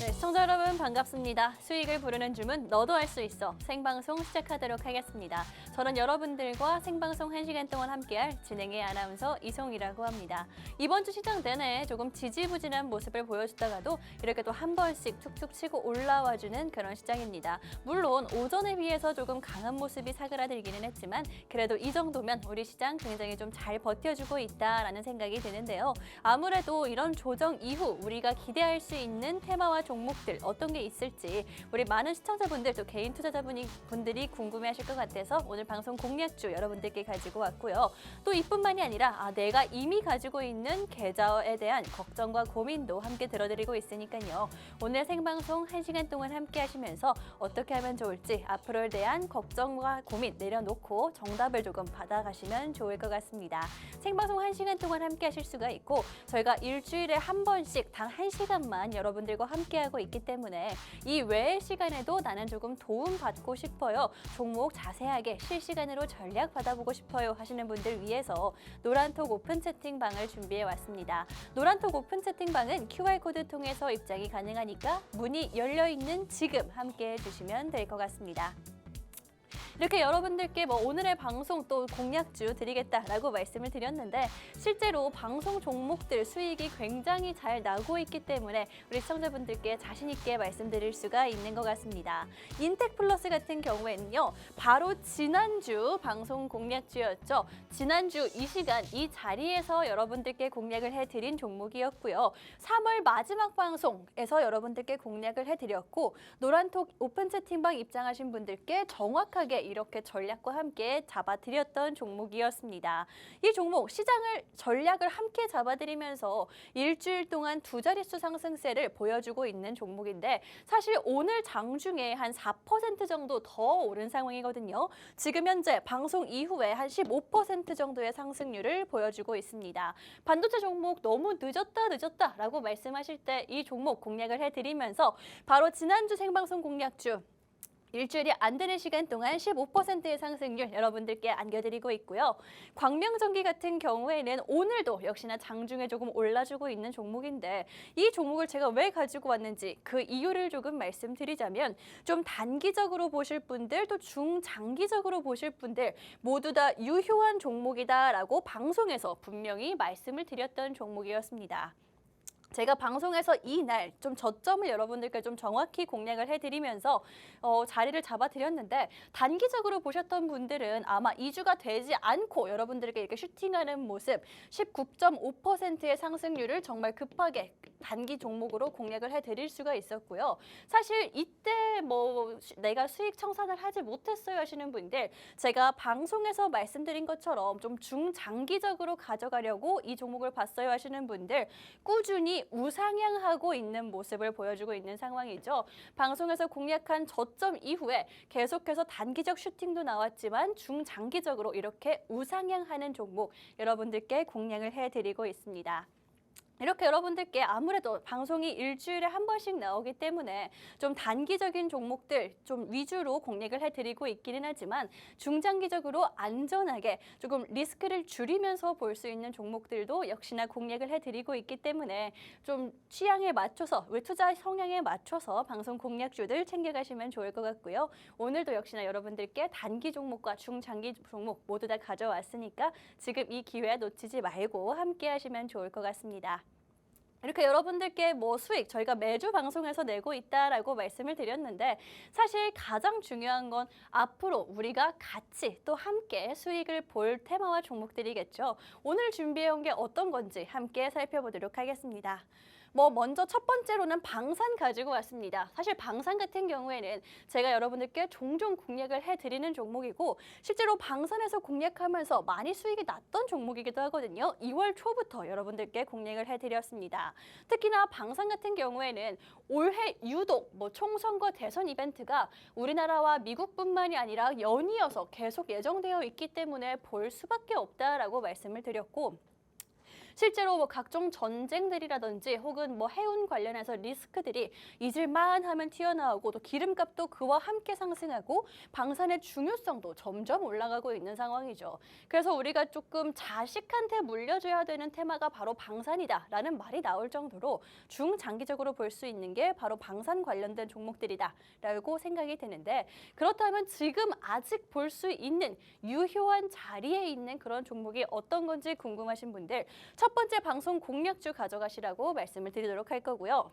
네, 시청자 여러분 반갑습니다. 수익을 부르는 주문 너도 할 수 있어 생방송 시작하도록 하겠습니다. 저는 여러분들과 생방송 1시간 동안 함께할 진행의 아나운서 이송이라고 합니다. 이번 주 시장 내내 조금 지지부진한 모습을 보여주다가도 이렇게 또 한 번씩 툭툭 치고 올라와주는 그런 시장입니다. 물론 오전에 비해서 조금 강한 모습이 사그라들기는 했지만 그래도 이 정도면 우리 시장 굉장히 좀 잘 버텨주고 있다라는 생각이 드는데요. 아무래도 이런 조정 이후 우리가 기대할 수 있는 테마와 종목들 어떤 게 있을지 우리 많은 시청자분들 또 개인 투자자분들이 궁금해하실 것 같아서 오늘 방송 공략주 여러분들께 가지고 왔고요. 또 이뿐만이 아니라 내가 이미 가지고 있는 계좌에 대한 걱정과 고민도 함께 들어드리고 있으니까요. 오늘 생방송 1시간 동안 함께 하시면서 어떻게 하면 좋을지 앞으로에 대한 걱정과 고민 내려놓고 정답을 조금 받아가시면 좋을 것 같습니다. 생방송 1시간 동안 함께 하실 수가 있고 저희가 일주일에 한 번씩 단 1시간만 여러분들과 함께하고 있기 때문에 이 외의 시간에도 나는 조금 도움받고 싶어요. 종목 자세하게 실시간으로 전략 받아보고 싶어요 하시는 분들 위해서 노란톡 오픈 채팅방을 준비해 왔습니다. 노란톡 오픈 채팅방은 QR코드 통해서 입장이 가능하니까 문이 열려있는 지금 함께해 주시면 될 것 같습니다. 이렇게 여러분들께 오늘의 방송 또 공략주 드리겠다라고 말씀을 드렸는데 실제로 방송 종목들 수익이 굉장히 잘 나고 있기 때문에 우리 시청자분들께 자신 있게 말씀드릴 수가 있는 것 같습니다. 인텍플러스 같은 경우에는요. 바로 지난주 방송 공략주였죠. 지난주 이 시간 이 자리에서 여러분들께 공략을 해드린 종목이었고요. 3월 마지막 방송에서 여러분들께 공략을 해드렸고 노란톡 오픈 채팅방 입장하신 분들께 정확하게 이렇게 전략과 함께 잡아드렸던 종목이었습니다. 이 종목 시장을 전략을 함께 잡아드리면서 일주일 동안 두 자릿수 상승세를 보여주고 있는 종목인데 사실 오늘 장중에 한 4% 정도 더 오른 상황이거든요. 지금 현재 방송 이후에 한 15% 정도의 상승률을 보여주고 있습니다. 반도체 종목 너무 늦었다라고 말씀하실 때 이 종목 공략을 해드리면서 바로 지난주 생방송 공략주 일주일이 안 되는 시간 동안 15%의 상승률 여러분들께 안겨드리고 있고요. 광명전기 같은 경우에는 오늘도 역시나 장중에 조금 올라주고 있는 종목인데 이 종목을 제가 왜 가지고 왔는지 그 이유를 조금 말씀드리자면 좀 단기적으로 보실 분들 또 중장기적으로 보실 분들 모두 다 유효한 종목이다라고 방송에서 분명히 말씀을 드렸던 종목이었습니다. 제가 방송에서 이날 좀 저점을 여러분들께 좀 정확히 공략을 해드리면서 자리를 잡아드렸는데 단기적으로 보셨던 분들은 아마 2주가 되지 않고 여러분들에게 이렇게 슈팅하는 모습 19.5%의 상승률을 정말 급하게 단기 종목으로 공략을 해드릴 수가 있었고요. 사실 이때 내가 수익 청산을 하지 못했어요 하시는 분들 제가 방송에서 말씀드린 것처럼 좀 중장기적으로 가져가려고 이 종목을 봤어요 하시는 분들 꾸준히 우상향하고 있는 모습을 보여주고 있는 상황이죠. 방송에서 공략한 저점 이후에 계속해서 단기적 슈팅도 나왔지만 중장기적으로 이렇게 우상향하는 종목 여러분들께 공략을 해드리고 있습니다. 이렇게 여러분들께 아무래도 방송이 일주일에 한 번씩 나오기 때문에 좀 단기적인 종목들 좀 위주로 공략을 해드리고 있기는 하지만 중장기적으로 안전하게 조금 리스크를 줄이면서 볼 수 있는 종목들도 역시나 공략을 해드리고 있기 때문에 좀 취향에 맞춰서 외투자 성향에 맞춰서 방송 공략주들 챙겨가시면 좋을 것 같고요. 오늘도 역시나 여러분들께 단기 종목과 중장기 종목 모두 다 가져왔으니까 지금 이 기회 놓치지 말고 함께 하시면 좋을 것 같습니다. 이렇게 여러분들께 수익 저희가 매주 방송에서 내고 있다라고 말씀을 드렸는데 사실 가장 중요한 건 앞으로 우리가 같이 또 함께 수익을 볼 테마와 종목들이겠죠. 오늘 준비해온 게 어떤 건지 함께 살펴보도록 하겠습니다. 먼저 첫 번째로는 방산 가지고 왔습니다. 사실 방산 같은 경우에는 제가 여러분들께 종종 공략을 해드리는 종목이고 실제로 방산에서 공략하면서 많이 수익이 났던 종목이기도 하거든요. 2월 초부터 여러분들께 공략을 해드렸습니다. 특히나 방산 같은 경우에는 올해 유독 총선과 대선 이벤트가 우리나라와 미국뿐만이 아니라 연이어서 계속 예정되어 있기 때문에 볼 수밖에 없다라고 말씀을 드렸고 실제로 뭐 각종 전쟁들이라든지 혹은 뭐 해운 관련해서 리스크들이 잊을만 하면 튀어나오고 또 기름값도 그와 함께 상승하고 방산의 중요성도 점점 올라가고 있는 상황이죠. 그래서 우리가 조금 자식한테 물려줘야 되는 테마가 바로 방산이다라는 말이 나올 정도로 중장기적으로 볼 수 있는 게 바로 방산 관련된 종목들이다라고 생각이 드는데 그렇다면 지금 아직 볼 수 있는 유효한 자리에 있는 그런 종목이 어떤 건지 궁금하신 분들 첫 번째 방송 공략주 가져가시라고 말씀을 드리도록 할 거고요.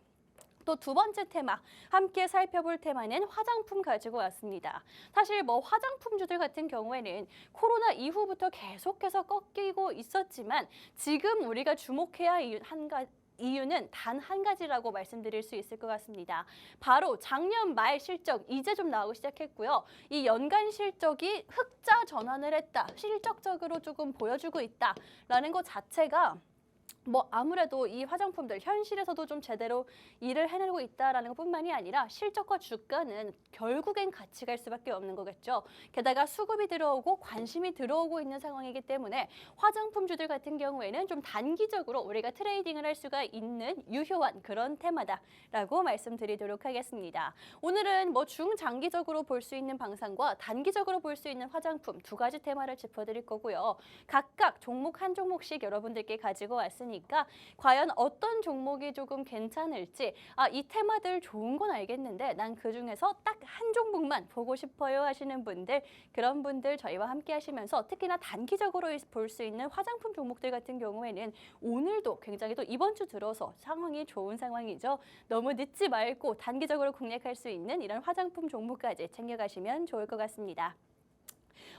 또 두 번째 테마, 함께 살펴볼 테마는 화장품 가지고 왔습니다. 사실 뭐 화장품주들 같은 경우에는 코로나 이후부터 계속해서 꺾이고 있었지만 지금 우리가 주목해야 할 이유는 단 한 가지라고 말씀드릴 수 있을 것 같습니다. 바로 작년 말 실적 이제 좀 나오기 시작했고요. 이 연간 실적이 흑자 전환을 했다. 실적적으로 조금 보여주고 있다라는 것 자체가 뭐 아무래도 이 화장품들 현실에서도 좀 제대로 일을 해내고 있다라는 것뿐만이 아니라 실적과 주가는 결국엔 같이 갈 수밖에 없는 거겠죠. 게다가 수급이 들어오고 관심이 들어오고 있는 상황이기 때문에 화장품주들 같은 경우에는 좀 단기적으로 우리가 트레이딩을 할 수가 있는 유효한 그런 테마다라고 말씀드리도록 하겠습니다. 오늘은 뭐 중장기적으로 볼 수 있는 방산과 단기적으로 볼 수 있는 화장품 두 가지 테마를 짚어드릴 거고요. 각각 종목 한 종목씩 여러분들께 가지고 왔으니까 과연 어떤 종목이 조금 괜찮을지 이 테마들 좋은 건 알겠는데 난 그중에서 딱 한 종목만 보고 싶어요 하시는 분들 그런 분들 저희와 함께 하시면서 특히나 단기적으로 볼 수 있는 화장품 종목들 같은 경우에는 오늘도 굉장히 또 이번 주 들어서 상황이 좋은 상황이죠. 너무 늦지 말고 단기적으로 공략할 수 있는 이런 화장품 종목까지 챙겨가시면 좋을 것 같습니다.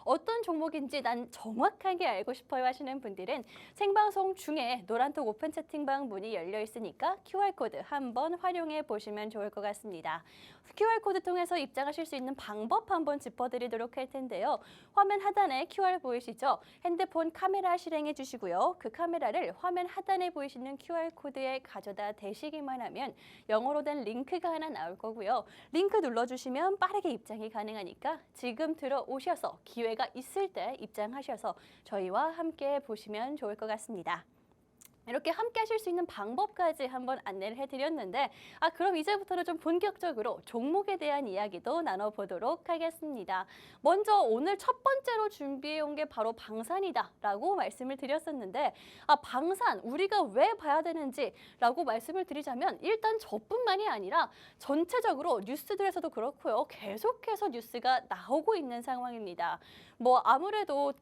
어떤 종목인지 난 정확하게 알고 싶어요 하시는 분들은 생방송 중에 노란톡 오픈 채팅방 문이 열려 있으니까 QR코드 한번 활용해 보시면 좋을 것 같습니다. QR코드 통해서 입장하실 수 있는 방법 한번 짚어드리도록 할 텐데요. 화면 하단에 QR 보이시죠? 핸드폰 카메라 실행해 주시고요. 그 카메라를 화면 하단에 보이시는 QR코드에 가져다 대시기만 하면 영어로 된 링크가 하나 나올 거고요. 링크 눌러주시면 빠르게 입장이 가능하니까 지금 들어오셔서 기회가 있을 때 입장하셔서 저희와 함께 보시면 좋을 것 같습니다. 이렇게 함께 하실 수 있는 방법까지 한번 안내를 해드렸는데 그럼 이제부터는 좀 본격적으로 종목에 대한 이야기도 나눠보도록 하겠습니다. 먼저 오늘 첫 번째로 준비해온 게 바로 방산이다라고 말씀을 드렸었는데 방산 우리가 왜 봐야 되는지라고 말씀을 드리자면 일단 저뿐만이 아니라 전체적으로 뉴스들에서도 그렇고요. 계속해서 뉴스가 나오고 있는 상황입니다. 뭐 아무래도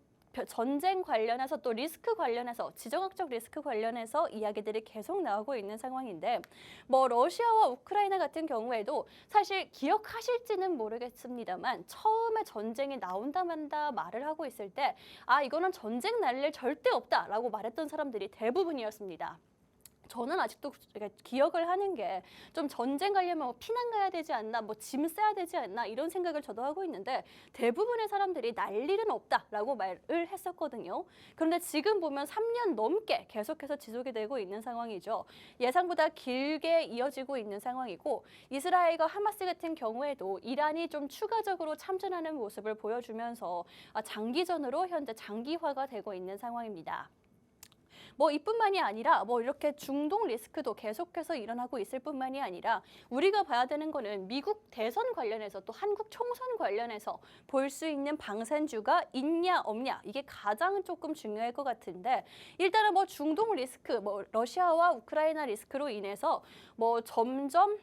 전쟁 관련해서 또 리스크 관련해서 지정학적 리스크 관련해서 이야기들이 계속 나오고 있는 상황인데 뭐 러시아와 우크라이나 같은 경우에도 사실 기억하실지는 모르겠습니다만 처음에 전쟁이 나온다 만다 말을 하고 있을 때 이거는 전쟁 날 일 절대 없다라고 말했던 사람들이 대부분이었습니다. 저는 아직도 기억을 하는 게 좀 전쟁 가려면 뭐 피난 가야 되지 않나, 뭐 짐 싸야 되지 않나 이런 생각을 저도 하고 있는데 대부분의 사람들이 날 일은 없다라고 말을 했었거든요. 그런데 지금 보면 3년 넘게 계속해서 지속이 되고 있는 상황이죠. 예상보다 길게 이어지고 있는 상황이고 이스라엘과 하마스 같은 경우에도 이란이 좀 추가적으로 참전하는 모습을 보여주면서 장기전으로 현재 장기화가 되고 있는 상황입니다. 뭐 이뿐만이 아니라 뭐 이렇게 중동 리스크도 계속해서 일어나고 있을 뿐만이 아니라 우리가 봐야 되는 거는 미국 대선 관련해서 또 한국 총선 관련해서 볼 수 있는 방산주가 있냐 없냐 이게 가장 조금 중요할 것 같은데 일단은 뭐 중동 리스크 뭐 러시아와 우크라이나 리스크로 인해서 뭐 점점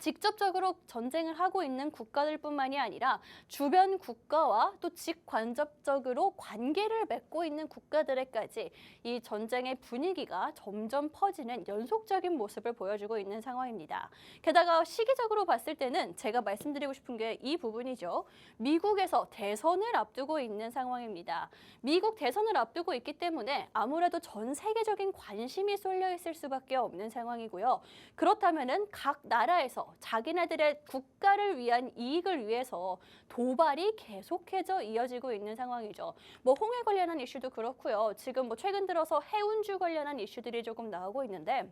직접적으로 전쟁을 하고 있는 국가들뿐만이 아니라 주변 국가와 또 직간접적으로 관계를 맺고 있는 국가들에까지 이 전쟁의 분위기가 점점 퍼지는 연속적인 모습을 보여주고 있는 상황입니다. 게다가 시기적으로 봤을 때는 제가 말씀드리고 싶은 게 이 부분이죠. 미국에서 대선을 앞두고 있는 상황입니다. 미국 대선을 앞두고 있기 때문에 아무래도 전 세계적인 관심이 쏠려 있을 수밖에 없는 상황이고요. 그렇다면은 각 나라에서 자기네들의 국가를 위한 이익을 위해서 도발이 계속해서 이어지고 있는 상황이죠. 뭐 홍해 관련한 이슈도 그렇고요. 지금 뭐 최근 들어서 해운주 관련한 이슈들이 조금 나오고 있는데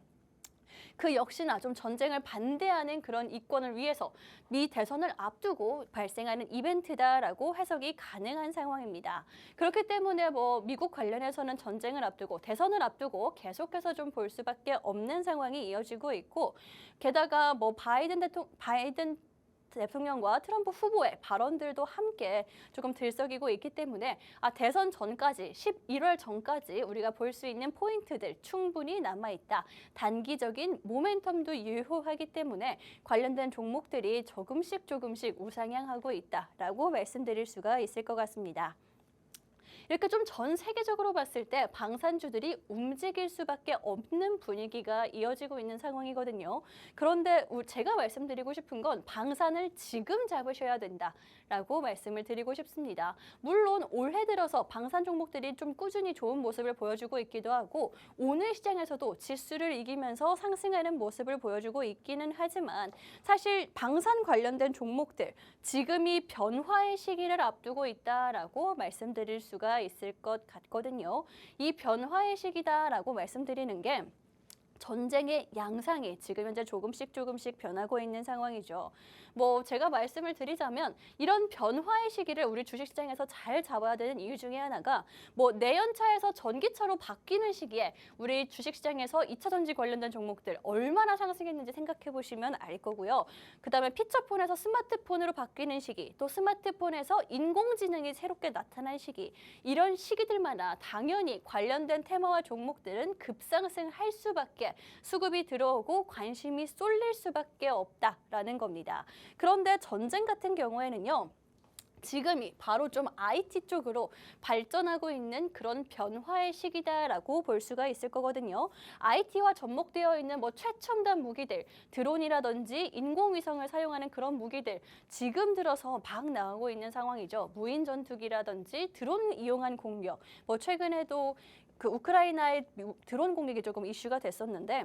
그 역시나 좀 전쟁을 반대하는 그런 이권을 위해서 미 대선을 앞두고 발생하는 이벤트다라고 해석이 가능한 상황입니다. 그렇기 때문에 뭐 미국 관련해서는 전쟁을 앞두고 대선을 앞두고 계속해서 좀 볼 수밖에 없는 상황이 이어지고 있고, 게다가 뭐 바이든 대통령과 트럼프 후보의 발언들도 함께 조금 들썩이고 있기 때문에 대선 전까지 11월 전까지 우리가 볼 수 있는 포인트들 충분히 남아있다. 단기적인 모멘텀도 유효하기 때문에 관련된 종목들이 조금씩 우상향하고 있다라고 말씀드릴 수가 있을 것 같습니다. 이렇게 좀 전 세계적으로 봤을 때 방산주들이 움직일 수밖에 없는 분위기가 이어지고 있는 상황이거든요. 그런데 제가 말씀드리고 싶은 건 방산을 지금 잡으셔야 된다라고 말씀을 드리고 싶습니다. 물론 올해 들어서 방산 종목들이 좀 꾸준히 좋은 모습을 보여주고 있기도 하고 오늘 시장에서도 지수를 이기면서 상승하는 모습을 보여주고 있기는 하지만 사실 방산 관련된 종목들 지금이 변화의 시기를 앞두고 있다라고 말씀드릴 수가 있을 것 같거든요. 이 변화의 시기다라고 말씀드리는 게 전쟁의 양상이 지금 현재 조금씩 변하고 있는 상황이죠. 뭐 제가 말씀을 드리자면 이런 변화의 시기를 우리 주식시장에서 잘 잡아야 되는 이유 중에 하나가 뭐 내연차에서 전기차로 바뀌는 시기에 우리 주식시장에서 2차 전지 관련된 종목들 얼마나 상승했는지 생각해 보시면 알 거고요. 그다음에 피처폰에서 스마트폰으로 바뀌는 시기, 또 스마트폰에서 인공지능이 새롭게 나타난 시기, 이런 시기들마다 당연히 관련된 테마와 종목들은 급상승할 수밖에, 수급이 들어오고 관심이 쏠릴 수밖에 없다라는 겁니다. 그런데 전쟁 같은 경우에는요. 지금이 바로 좀 IT 쪽으로 발전하고 있는 그런 변화의 시기다라고 볼 수가 있을 거거든요. IT와 접목되어 있는 뭐 최첨단 무기들, 드론이라든지 인공위성을 사용하는 그런 무기들 지금 들어서 막 나오고 있는 상황이죠. 무인 전투기라든지 드론 이용한 공격, 뭐 최근에도 그 우크라이나의 드론 공격이 조금 이슈가 됐었는데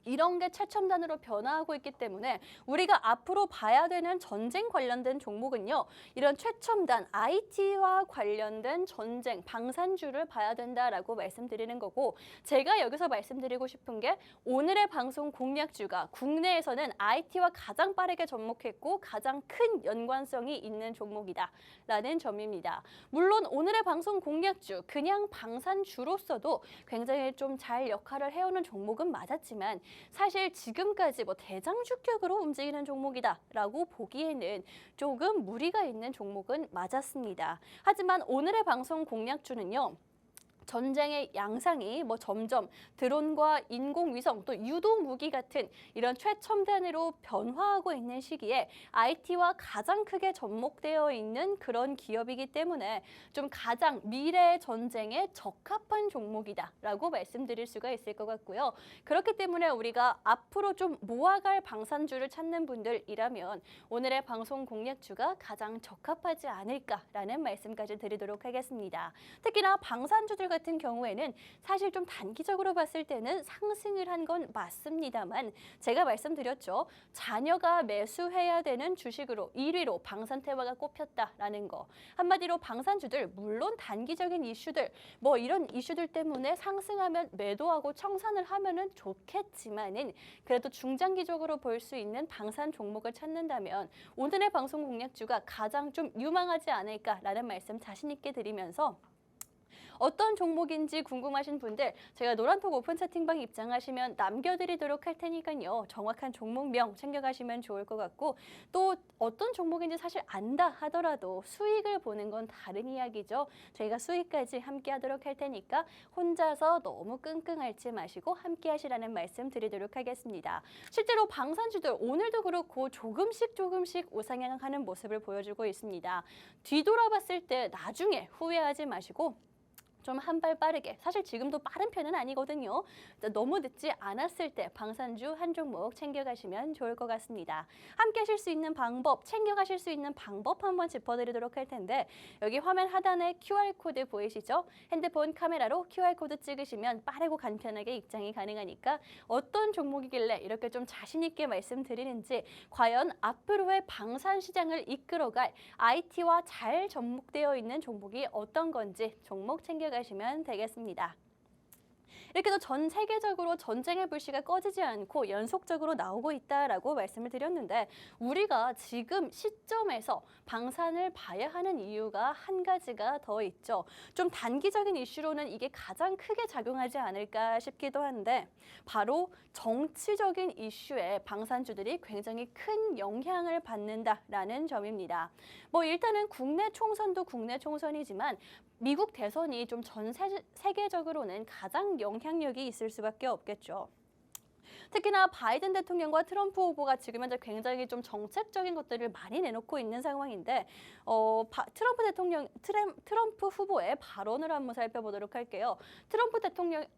이런 게 최첨단으로 변화하고 있기 때문에 우리가 앞으로 봐야 되는 전쟁 관련된 종목은요. 이런 최첨단 IT와 관련된 전쟁, 방산주를 봐야 된다라고 말씀드리는 거고, 제가 여기서 말씀드리고 싶은 게 오늘의 방송 공략주가 국내에서는 IT와 가장 빠르게 접목했고 가장 큰 연관성이 있는 종목이다라는 점입니다. 물론 오늘의 방송 공략주, 그냥 방산주로서도 굉장히 좀 잘 역할을 해오는 종목은 맞았지만 사실 지금까지 뭐 대장주격으로 움직이는 종목이다라고 보기에는 조금 무리가 있는 종목은 맞았습니다. 하지만 오늘의 방송 공략주는요. 전쟁의 양상이 뭐 점점 드론과 인공위성 또 유도무기 같은 이런 최첨단으로 변화하고 있는 시기에 IT와 가장 크게 접목되어 있는 그런 기업이기 때문에 좀 가장 미래의 전쟁에 적합한 종목이다라고 말씀드릴 수가 있을 것 같고요. 그렇기 때문에 우리가 앞으로 좀 모아갈 방산주를 찾는 분들이라면 오늘의 방송 공략주가 가장 적합하지 않을까라는 말씀까지 드리도록 하겠습니다. 특히나 방산주들 같은 경우에는 사실 좀 단기적으로 봤을 때는 상승을 한 건 맞습니다만 제가 말씀드렸죠. 자녀가 매수해야 되는 주식으로 1위로 방산테마가 꼽혔다라는 거. 한마디로 방산주들 물론 단기적인 이슈들 뭐 이런 이슈들 때문에 상승하면 매도하고 청산을 하면은 좋겠지만은 그래도 중장기적으로 볼 수 있는 방산 종목을 찾는다면 오늘의 방송 공략주가 가장 좀 유망하지 않을까라는 말씀 자신 있게 드리면서 어떤 종목인지 궁금하신 분들 제가 노란톡 오픈 채팅방 입장하시면 남겨드리도록 할 테니까요. 정확한 종목명 챙겨가시면 좋을 것 같고 또 어떤 종목인지 사실 안다 하더라도 수익을 보는 건 다른 이야기죠. 저희가 수익까지 함께 하도록 할 테니까 혼자서 너무 끙끙 앓지 마시고 함께 하시라는 말씀 드리도록 하겠습니다. 실제로 방산주들 오늘도 그렇고 조금씩 우상향하는 모습을 보여주고 있습니다. 뒤돌아봤을 때 나중에 후회하지 마시고 좀 한 발 빠르게, 사실 지금도 빠른 편은 아니거든요. 너무 늦지 않았을 때 방산주 한 종목 챙겨가시면 좋을 것 같습니다. 함께 하실 수 있는 방법, 챙겨가실 수 있는 방법 한번 짚어드리도록 할 텐데 여기 화면 하단에 QR코드 보이시죠? 핸드폰 카메라로 QR코드 찍으시면 빠르고 간편하게 입장이 가능하니까 어떤 종목이길래 이렇게 좀 자신 있게 말씀드리는지, 과연 앞으로의 방산 시장을 이끌어갈 IT와 잘 접목되어 있는 종목이 어떤 건지 종목 챙겨가시면 되겠습니다. 이렇게 해서 전 세계적으로 전쟁의 불씨가 꺼지지 않고 연속적으로 나오고 있다라고 말씀을 드렸는데 우리가 지금 시점에서 방산을 봐야 하는 이유가 한 가지가 더 있죠. 좀 단기적인 이슈로는 이게 가장 크게 작용하지 않을까 싶기도 한데 바로 정치적인 이슈에 방산주들이 굉장히 큰 영향을 받는다라는 점입니다. 뭐 일단은 국내 총선도 국내 총선이지만 미국 대선이 좀 전 세계적으로는 가장 영향력이 있을 수밖에 없겠죠. 특히나 바이든 대통령과 트럼프 후보가 지금 현재 굉장히 좀 정책적인 것들을 많이 내놓고 있는 상황인데 트럼프 후보의 발언을 한번 살펴보도록 할게요.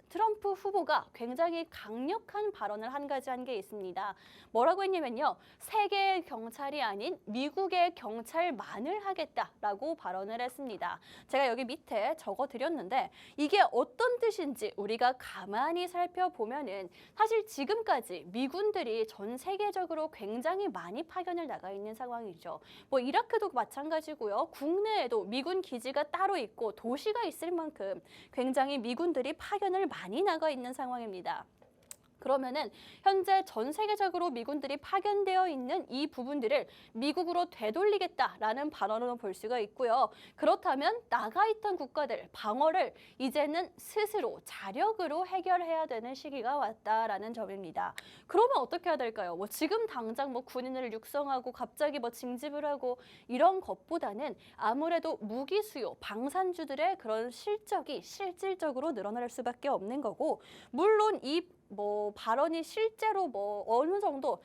트럼프 후보가 굉장히 강력한 발언을 한 가지 한 게 있습니다. 뭐라고 했냐면요. 세계의 경찰이 아닌 미국의 경찰만을 하겠다라고 발언을 했습니다. 제가 여기 밑에 적어드렸는데 이게 어떤 뜻인지 우리가 가만히 살펴보면은 사실 지금까지 미군들이 전 세계적으로 굉장히 많이 파견을 나가 있는 상황이죠. 뭐 이라크도 마찬가지고요. 국내에도 미군 기지가 따로 있고 도시가 있을 만큼 굉장히 미군들이 파견을 많이 나가 있는 상황입니다. 그러면은 현재 전 세계적으로 미군들이 파견되어 있는 이 부분들을 미국으로 되돌리겠다라는 발언으로 볼 수가 있고요. 그렇다면 나가 있던 국가들 방어를 이제는 스스로 자력으로 해결해야 되는 시기가 왔다라는 점입니다. 그러면 어떻게 해야 될까요? 뭐 지금 당장 뭐 군인을 육성하고 갑자기 뭐 징집을 하고 이런 것보다는 아무래도 무기 수요, 방산주들의 그런 실적이 실질적으로 늘어날 수밖에 없는 거고 물론 이 발언이 실제로 어느 정도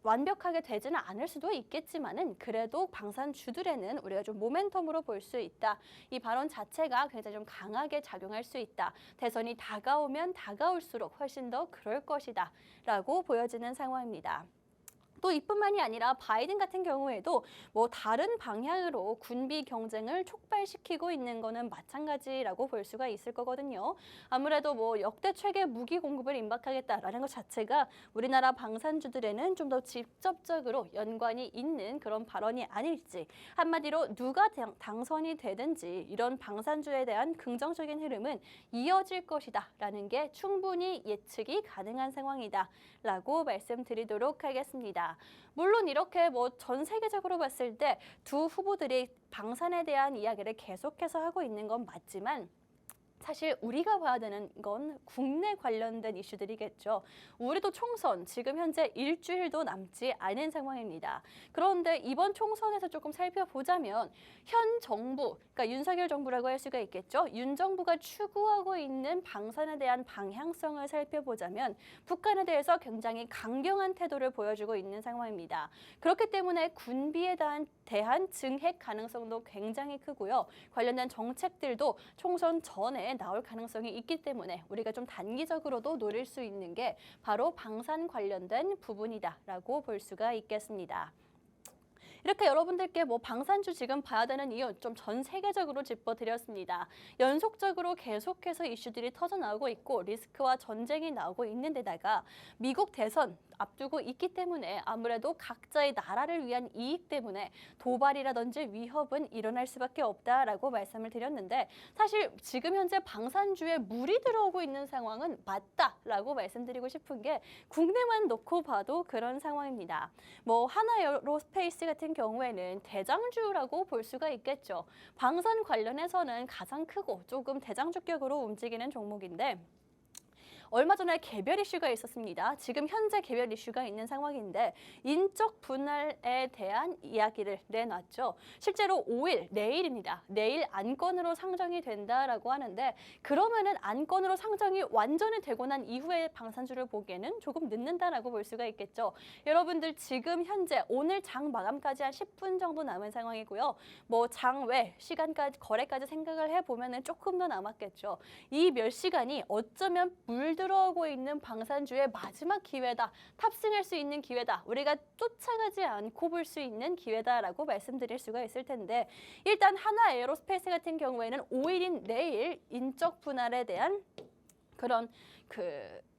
완벽하게 되지는 않을 수도 있겠지만은 그래도 방산주들에는 우리가 좀 모멘텀으로 볼 수 있다. 이 발언 자체가 굉장히 좀 강하게 작용할 수 있다. 대선이 다가오면 다가올수록 훨씬 더 그럴 것이다. 라고 보여지는 상황입니다. 또 이뿐만이 아니라 바이든 같은 경우에도 뭐 다른 방향으로 군비 경쟁을 촉발시키고 있는 거는 마찬가지라고 볼 수가 있을 거거든요. 아무래도 뭐 역대 최대 무기 공급을 임박하겠다라는 것 자체가 우리나라 방산주들에는 좀 더 직접적으로 연관이 있는 그런 발언이 아닐지 한마디로 누가 당선이 되든지 이런 방산주에 대한 긍정적인 흐름은 이어질 것이다라는 게 충분히 예측이 가능한 상황이다라고 말씀드리도록 하겠습니다. 물론 이렇게 뭐 전 세계적으로 봤을 때 두 후보들이 방산에 대한 이야기를 계속해서 하고 있는 건 맞지만 사실 우리가 봐야 되는 건 국내 관련된 이슈들이겠죠. 우리도 총선 지금 현재 일주일도 남지 않은 상황입니다. 그런데 이번 총선에서 조금 살펴보자면 현 정부, 그러니까 윤석열 정부라고 할 수가 있겠죠. 윤 정부가 추구하고 있는 방산에 대한 방향성을 살펴보자면 북한에 대해서 굉장히 강경한 태도를 보여주고 있는 상황입니다. 그렇기 때문에 군비에 대한 증핵 가능성도 굉장히 크고요. 관련된 정책들도 총선 전에 나올 가능성이 있기 때문에 우리가 좀 단기적으로도 노릴 수 있는 게 바로 방산 관련된 부분이다라고 볼 수가 있겠습니다. 이렇게 여러분들께 뭐 방산주 지금 봐야 되는 이유 좀 전 세계적으로 짚어드렸습니다. 연속적으로 계속해서 이슈들이 터져나오고 있고 리스크와 전쟁이 나오고 있는 데다가 미국 대선 앞두고 있기 때문에 아무래도 각자의 나라를 위한 이익 때문에 도발이라든지 위협은 일어날 수밖에 없다라고 말씀을 드렸는데 사실 지금 현재 방산주에 물이 들어오고 있는 상황은 맞다라고 말씀드리고 싶은 게 국내만 놓고 봐도 그런 상황입니다. 뭐 하나에어로스페이스 같은 경우에는 대장주라고 볼 수가 있겠죠. 방산 관련해서는 가장 크고 조금 대장주격으로 움직이는 종목인데 얼마 전에 개별 이슈가 있었습니다. 지금 현재 개별 이슈가 있는 상황인데 인적 분할에 대한 이야기를 내놨죠. 실제로 5일, 내일입니다. 내일 안건으로 상정이 된다라고 하는데 그러면은 안건으로 상정이 완전히 되고 난 이후에 방산주를 보기에는 조금 늦는다라고 볼 수가 있겠죠. 여러분들 지금 현재 오늘 장 마감까지 한 10분 정도 남은 상황이고요. 뭐 장 외 시간까지 거래까지 생각을 해보면은 조금 더 남았겠죠. 이 몇 시간이 어쩌면 물들어오고 있는 방산주의 마지막 기회다. 탑승할 수 있는 기회다. 우리가 쫓아가지 않고 볼 수 있는 기회다라고 말씀드릴 수가 있을 텐데 일단 하나에어로스페이스 같은 경우에는 5일인 내일 인적 분할에 대한 그런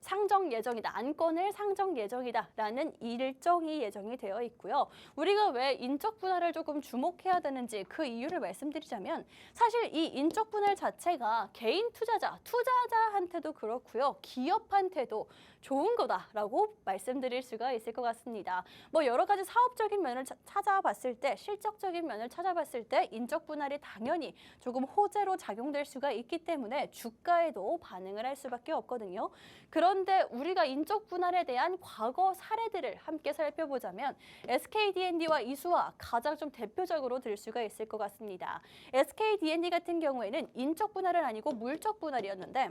상정 예정이다. 안건을 상정 예정이다라는 일정이 예정이 되어 있고요. 우리가 왜 인적 분할을 조금 주목해야 되는지 그 이유를 말씀드리자면 사실 이 인적 분할 자체가 개인 투자자한테도 그렇고요. 기업한테도 좋은 거다라고 말씀드릴 수가 있을 것 같습니다. 뭐 여러 가지 사업적인 면을 찾아봤을 때, 실적적인 면을 찾아봤을 때 인적 분할이 당연히 조금 호재로 작용될 수가 있기 때문에 주가에도 반응을 할 수밖에 없거든요. 그런데 우리가 인적 분할에 대한 과거 사례들을 함께 살펴보자면 SKD&D와 이수와 가장 좀 대표적으로 들 수가 있을 것 같습니다. SKD&D 같은 경우에는 인적 분할은 아니고 물적 분할이었는데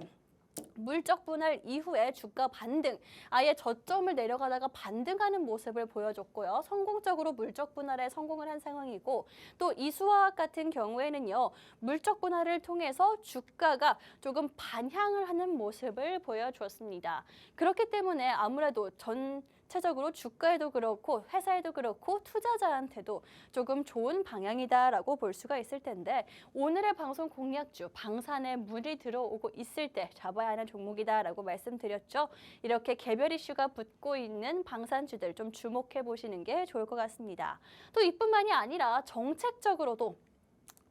물적 분할 이후에 주가 반등, 아예 저점을 내려가다가 반등하는 모습을 보여줬고요. 성공적으로 물적 분할에 성공을 한 상황이고 또 이수화학 같은 경우에는요. 물적 분할을 통해서 주가가 조금 반향을 하는 모습을 보여주었습니다. 그렇기 때문에 아무래도 전체적으로 주가에도 그렇고 회사에도 그렇고 투자자한테도 조금 좋은 방향이다라고 볼 수가 있을 텐데 오늘의 방송 공략주 방산에 물이 들어오고 있을 때 잡아야 하는 종목이다라고 말씀드렸죠. 이렇게 개별 이슈가 붙고 있는 방산주들 좀 주목해 보시는 게 좋을 것 같습니다. 또 이뿐만이 아니라 정책적으로도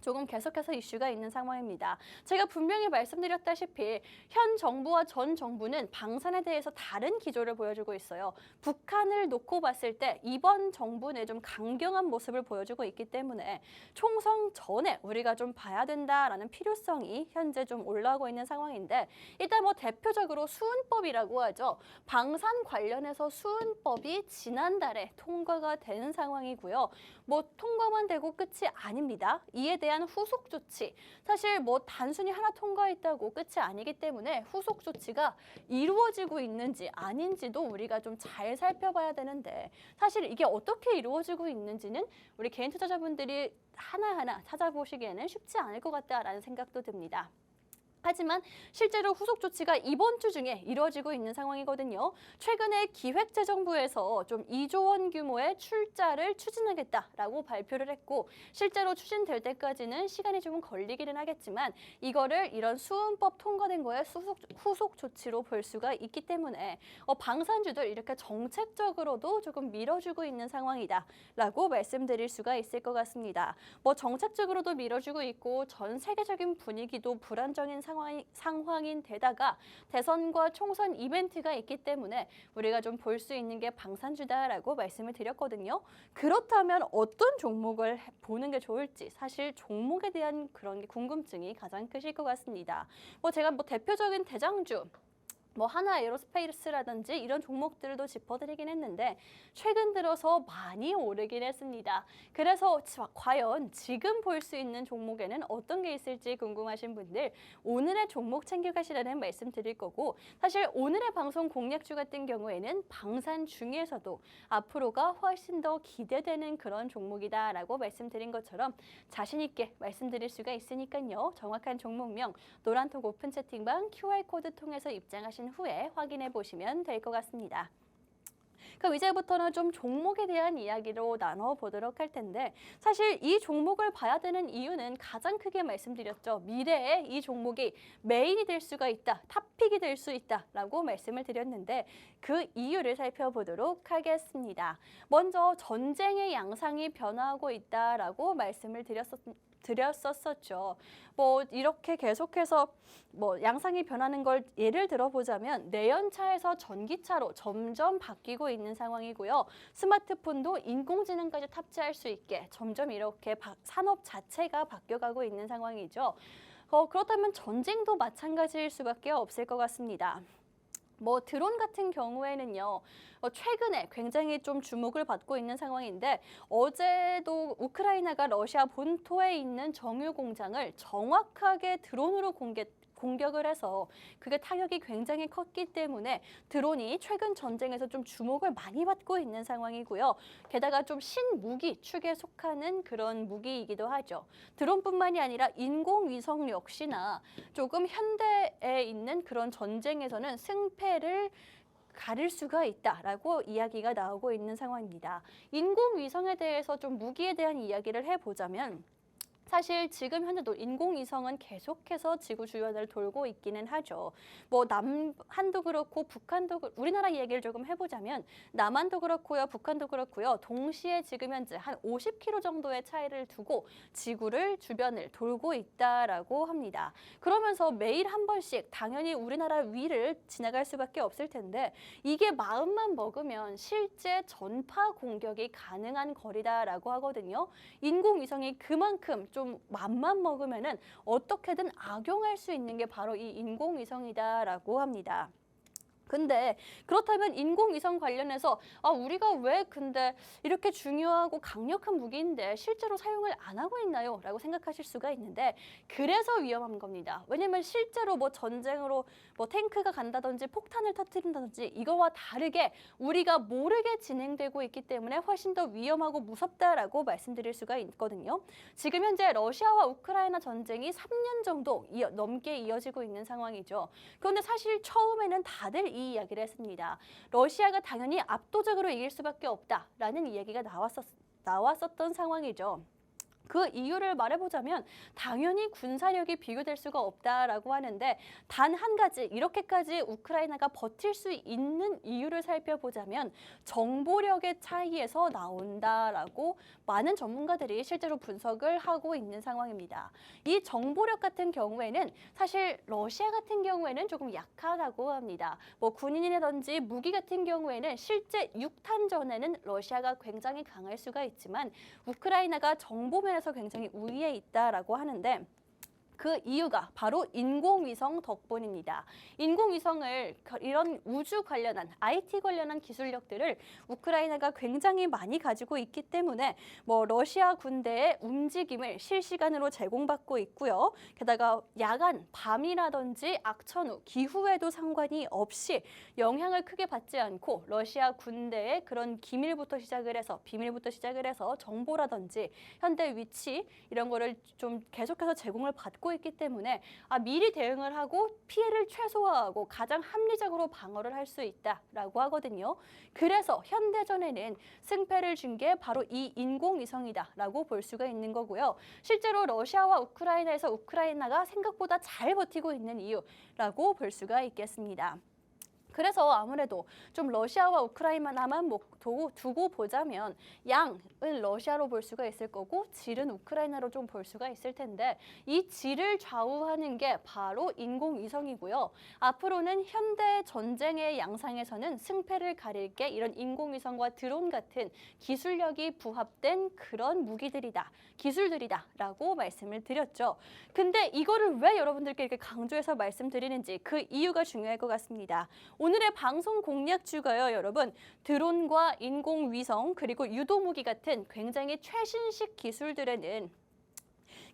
조금 계속해서 이슈가 있는 상황입니다. 제가 분명히 말씀드렸다시피 현 정부와 전 정부는 방산에 대해서 다른 기조를 보여주고 있어요. 북한을 놓고 봤을 때 이번 정부는 좀 강경한 모습을 보여주고 있기 때문에 총선 전에 우리가 좀 봐야 된다라는 필요성이 현재 좀 올라오고 있는 상황인데 일단 뭐 대표적으로 수은법이라고 하죠. 방산 관련해서 수은법이 지난달에 통과가 된 상황이고요. 뭐 통과만 되고 끝이 아닙니다. 이에 대한 후속 조치, 사실 뭐 단순히 하나 통과했다고 끝이 아니기 때문에 후속 조치가 이루어지고 있는지 아닌지도 우리가 좀 잘 살펴봐야 되는데 사실 이게 어떻게 이루어지고 있는지는 우리 개인 투자자분들이 하나하나 찾아보시기에는 쉽지 않을 것 같다라는 생각도 듭니다. 하지만 실제로 후속 조치가 이번 주 중에 이루어지고 있는 상황이거든요. 최근에 기획재정부에서 좀 2조 원 규모의 출자를 추진하겠다라고 발표를 했고 실제로 추진될 때까지는 시간이 좀 걸리기는 하겠지만 이거를 이런 수은법 통과된 거에 후속 조치로 볼 수가 있기 때문에 방산주들 이렇게 정책적으로도 조금 밀어주고 있는 상황이다라고 말씀드릴 수가 있을 것 같습니다. 뭐 정책적으로도 밀어주고 있고 전 세계적인 분위기도 불안정인 상황인 데다가 대선과 총선 이벤트가 있기 때문에 우리가 좀 볼 수 있는 게 방산주다라고 말씀을 드렸거든요. 그렇다면 어떤 종목을 보는 게 좋을지 사실 종목에 대한 그런 게 궁금증이 가장 크실 것 같습니다. 제가 대표적인 대장주 뭐 하나 에어로스페이스라든지 이런 종목들도 짚어드리긴 했는데 최근 들어서 많이 오르긴 했습니다. 그래서 과연 지금 볼 수 있는 종목에는 어떤 게 있을지 궁금하신 분들 오늘의 종목 챙겨가시라는 말씀 드릴 거고 사실 오늘의 방송 공략주 같은 경우에는 방산 중에서도 앞으로가 훨씬 더 기대되는 그런 종목이다라고 말씀드린 것처럼 자신 있게 말씀드릴 수가 있으니까요. 정확한 종목명 노란톡 오픈 채팅방 QR코드 통해서 입장하신 후에 확인해 보시면 될 것 같습니다. 그럼 이제부터는 좀 종목에 대한 이야기로 나눠보도록 할 텐데 사실 이 종목을 봐야 되는 이유는 가장 크게 말씀드렸죠. 미래에 이 종목이 메인이 될 수가 있다, 탑픽이 될 수 있다라고 말씀을 드렸는데 그 이유를 살펴보도록 하겠습니다. 먼저 전쟁의 양상이 변화하고 있다라고 말씀을 드렸었죠. 이렇게 계속해서 양상이 변하는 걸 예를 들어보자면 내연차에서 전기차로 점점 바뀌고 있는 상황이고요. 스마트폰도 인공지능까지 탑재할 수 있게 점점 이렇게 산업 자체가 바뀌어가고 있는 상황이죠. 그렇다면 전쟁도 마찬가지일 수밖에 없을 것 같습니다. 드론 같은 경우에는요. 최근에 굉장히 좀 주목을 받고 있는 상황인데 어제도 우크라이나가 러시아 본토에 있는 정유 공장을 정확하게 드론으로 공격을 해서 그게 타격이 굉장히 컸기 때문에 드론이 최근 전쟁에서 좀 주목을 많이 받고 있는 상황이고요. 게다가 좀 신무기 축에 속하는 그런 무기이기도 하죠. 드론뿐만이 아니라 인공위성 역시나 조금 현대에 있는 그런 전쟁에서는 승패를 가릴 수가 있다라고 이야기가 나오고 있는 상황입니다. 인공위성에 대해서 좀 무기에 대한 이야기를 해보자면 사실 지금 현재도 인공위성은 계속해서 지구 주변을 돌고 있기는 하죠. 뭐 남한도 그렇고 북한도 우리나라 얘기를 조금 해보자면 남한도 그렇고요, 북한도 그렇고요. 동시에 지금 현재 한 50km 정도의 차이를 두고 지구를 주변을 돌고 있다라고 합니다. 그러면서 매일 한 번씩 당연히 우리나라 위를 지나갈 수밖에 없을 텐데 이게 마음만 먹으면 실제 전파 공격이 가능한 거리다라고 하거든요. 인공위성이 그만큼 좀 맘만 먹으면은 어떻게든 악용할 수 있는 게 바로 이 인공위성이다라고 합니다. 근데 그렇다면 인공위성 관련해서 우리가 왜 근데 이렇게 중요하고 강력한 무기인데 실제로 사용을 안 하고 있나요? 라고 생각하실 수가 있는데 그래서 위험한 겁니다. 왜냐면 실제로 뭐 전쟁으로 뭐 탱크가 간다든지 폭탄을 터뜨린다든지 이거와 다르게 우리가 모르게 진행되고 있기 때문에 훨씬 더 위험하고 무섭다라고 말씀드릴 수가 있거든요. 지금 현재 러시아와 우크라이나 전쟁이 3년 정도 넘게 이어지고 있는 상황이죠. 그런데 사실 처음에는 다들 이 이야기를 했습니다. 러시아가 당연히 압도적으로 이길 수밖에 없다라는 이야기가 나왔었던 상황이죠. 그 이유를 말해보자면 당연히 군사력이 비교될 수가 없다라고 하는데 단 한 가지 이렇게까지 우크라이나가 버틸 수 있는 이유를 살펴보자면 정보력의 차이에서 나온다라고 많은 전문가들이 실제로 분석을 하고 있는 상황입니다. 이 정보력 같은 경우에는 사실 러시아 같은 경우에는 조금 약하다고 합니다. 뭐 군인이라든지 무기 같은 경우에는 실제 육탄전에는 러시아가 굉장히 강할 수가 있지만 우크라이나가 정보면에서 굉장히 우위에 있다라고 하는데 그 이유가 바로 인공위성 덕분입니다. 인공위성을 이런 우주 관련한 IT 관련한 기술력들을 우크라이나가 굉장히 많이 가지고 있기 때문에 뭐 러시아 군대의 움직임을 실시간으로 제공받고 있고요. 게다가 야간, 밤이라든지 악천후, 기후에도 상관이 없이 영향을 크게 받지 않고 러시아 군대의 그런 비밀부터 시작을 해서 정보라든지 현대 위치 이런 거를 좀 계속해서 제공을 받고 있기 때문에 미리 대응을 하고 피해를 최소화하고 가장 합리적으로 방어를 할 수 있다라고 하거든요. 그래서 현대전에는 승패를 준 게 바로 이 인공위성이다라고 볼 수가 있는 거고요. 실제로 러시아와 우크라이나에서 우크라이나가 생각보다 잘 버티고 있는 이유라고 볼 수가 있겠습니다. 그래서 아무래도 좀 러시아와 우크라이나만 두고 보자면 양은 러시아로 볼 수가 있을 거고 질은 우크라이나로 좀 볼 수가 있을 텐데 이 질을 좌우하는 게 바로 인공위성이고요. 앞으로는 현대 전쟁의 양상에서는 승패를 가릴 게 이런 인공위성과 드론 같은 기술력이 부합된 그런 기술들이다라고 말씀을 드렸죠. 근데 이거를 왜 여러분들께 이렇게 강조해서 말씀드리는지 그 이유가 중요할 것 같습니다. 오늘의 방송 공략주가요, 여러분. 드론과 인공위성 그리고 유도무기 같은 굉장히 최신식 기술들에는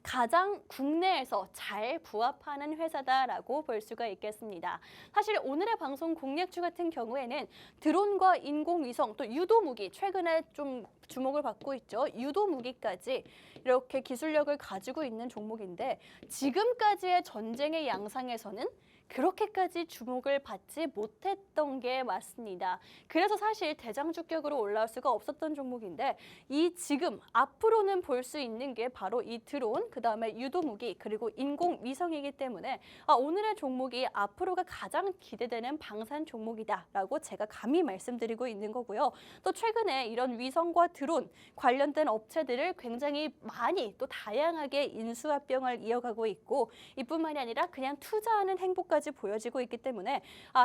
가장 국내에서 잘 부합하는 회사다라고 볼 수가 있겠습니다. 사실 오늘의 방송 공략주 같은 경우에는 드론과 인공위성 또 유도무기 최근에 좀 주목을 받고 있죠. 유도무기까지 이렇게 기술력을 가지고 있는 종목인데 지금까지의 전쟁의 양상에서는 그렇게까지 주목을 받지 못했던 게 맞습니다. 그래서 사실 대장주격으로 올라올 수가 없었던 종목인데 이 지금 앞으로는 볼 수 있는 게 바로 이 드론, 그다음에 유도무기, 그리고 인공위성이기 때문에 오늘의 종목이 앞으로가 가장 기대되는 방산 종목이다라고 제가 감히 말씀드리고 있는 거고요. 또 최근에 이런 위성과 드론 관련된 업체들을 굉장히 많이 또 다양하게 인수합병을 이어가고 있고 이뿐만이 아니라 그냥 투자하는 행보까지 보여지고 있기 때문에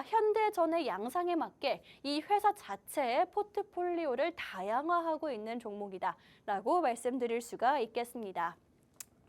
현대전의 양상에 맞게 이 회사 자체의 포트폴리오를 다양화하고 있는 종목이다라고 말씀드릴 수가 있겠습니다.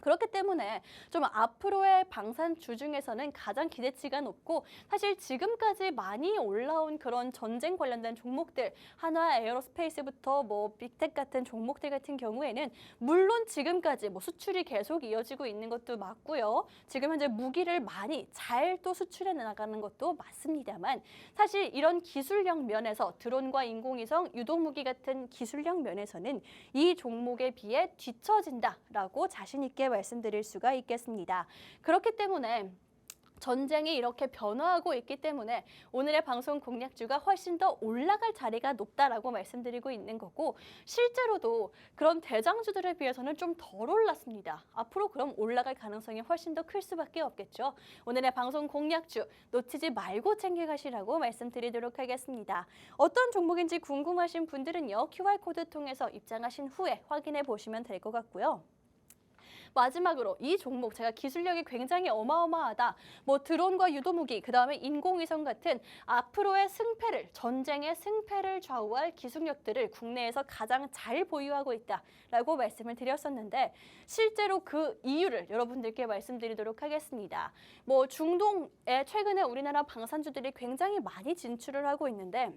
그렇기 때문에 좀 앞으로의 방산주 중에서는 가장 기대치가 높고 사실 지금까지 많이 올라온 그런 전쟁 관련된 종목들 한화 에어로스페이스부터 뭐 빅텍 같은 종목들 같은 경우에는 물론 지금까지 뭐 수출이 계속 이어지고 있는 것도 맞고요. 지금 현재 무기를 많이 잘 또 수출해 나가는 것도 맞습니다만 사실 이런 기술력 면에서 드론과 인공위성, 유도무기 같은 기술력 면에서는 이 종목에 비해 뒤처진다라고 자신 있게 말씀드릴 수가 있겠습니다. 그렇기 때문에 전쟁이 이렇게 변화하고 있기 때문에 오늘의 방송 공략주가 훨씬 더 올라갈 자리가 높다라고 말씀드리고 있는 거고, 실제로도 그런 대장주들에 비해서는 좀 덜 올랐습니다. 앞으로 그럼 올라갈 가능성이 훨씬 더 클 수밖에 없겠죠. 오늘의 방송 공략주 놓치지 말고 챙겨가시라고 말씀드리도록 하겠습니다. 어떤 종목인지 궁금하신 분들은요, QR코드 통해서 입장하신 후에 확인해 보시면 될 것 같고요. 마지막으로 이 종목 제가 기술력이 굉장히 어마어마하다. 뭐 드론과 유도무기, 그다음에 인공위성 같은 앞으로의 승패를, 전쟁의 승패를 좌우할 기술력들을 국내에서 가장 잘 보유하고 있다라고 말씀을 드렸었는데, 실제로 그 이유를 여러분들께 말씀드리도록 하겠습니다. 뭐 중동에 최근에 우리나라 방산주들이 굉장히 많이 진출을 하고 있는데,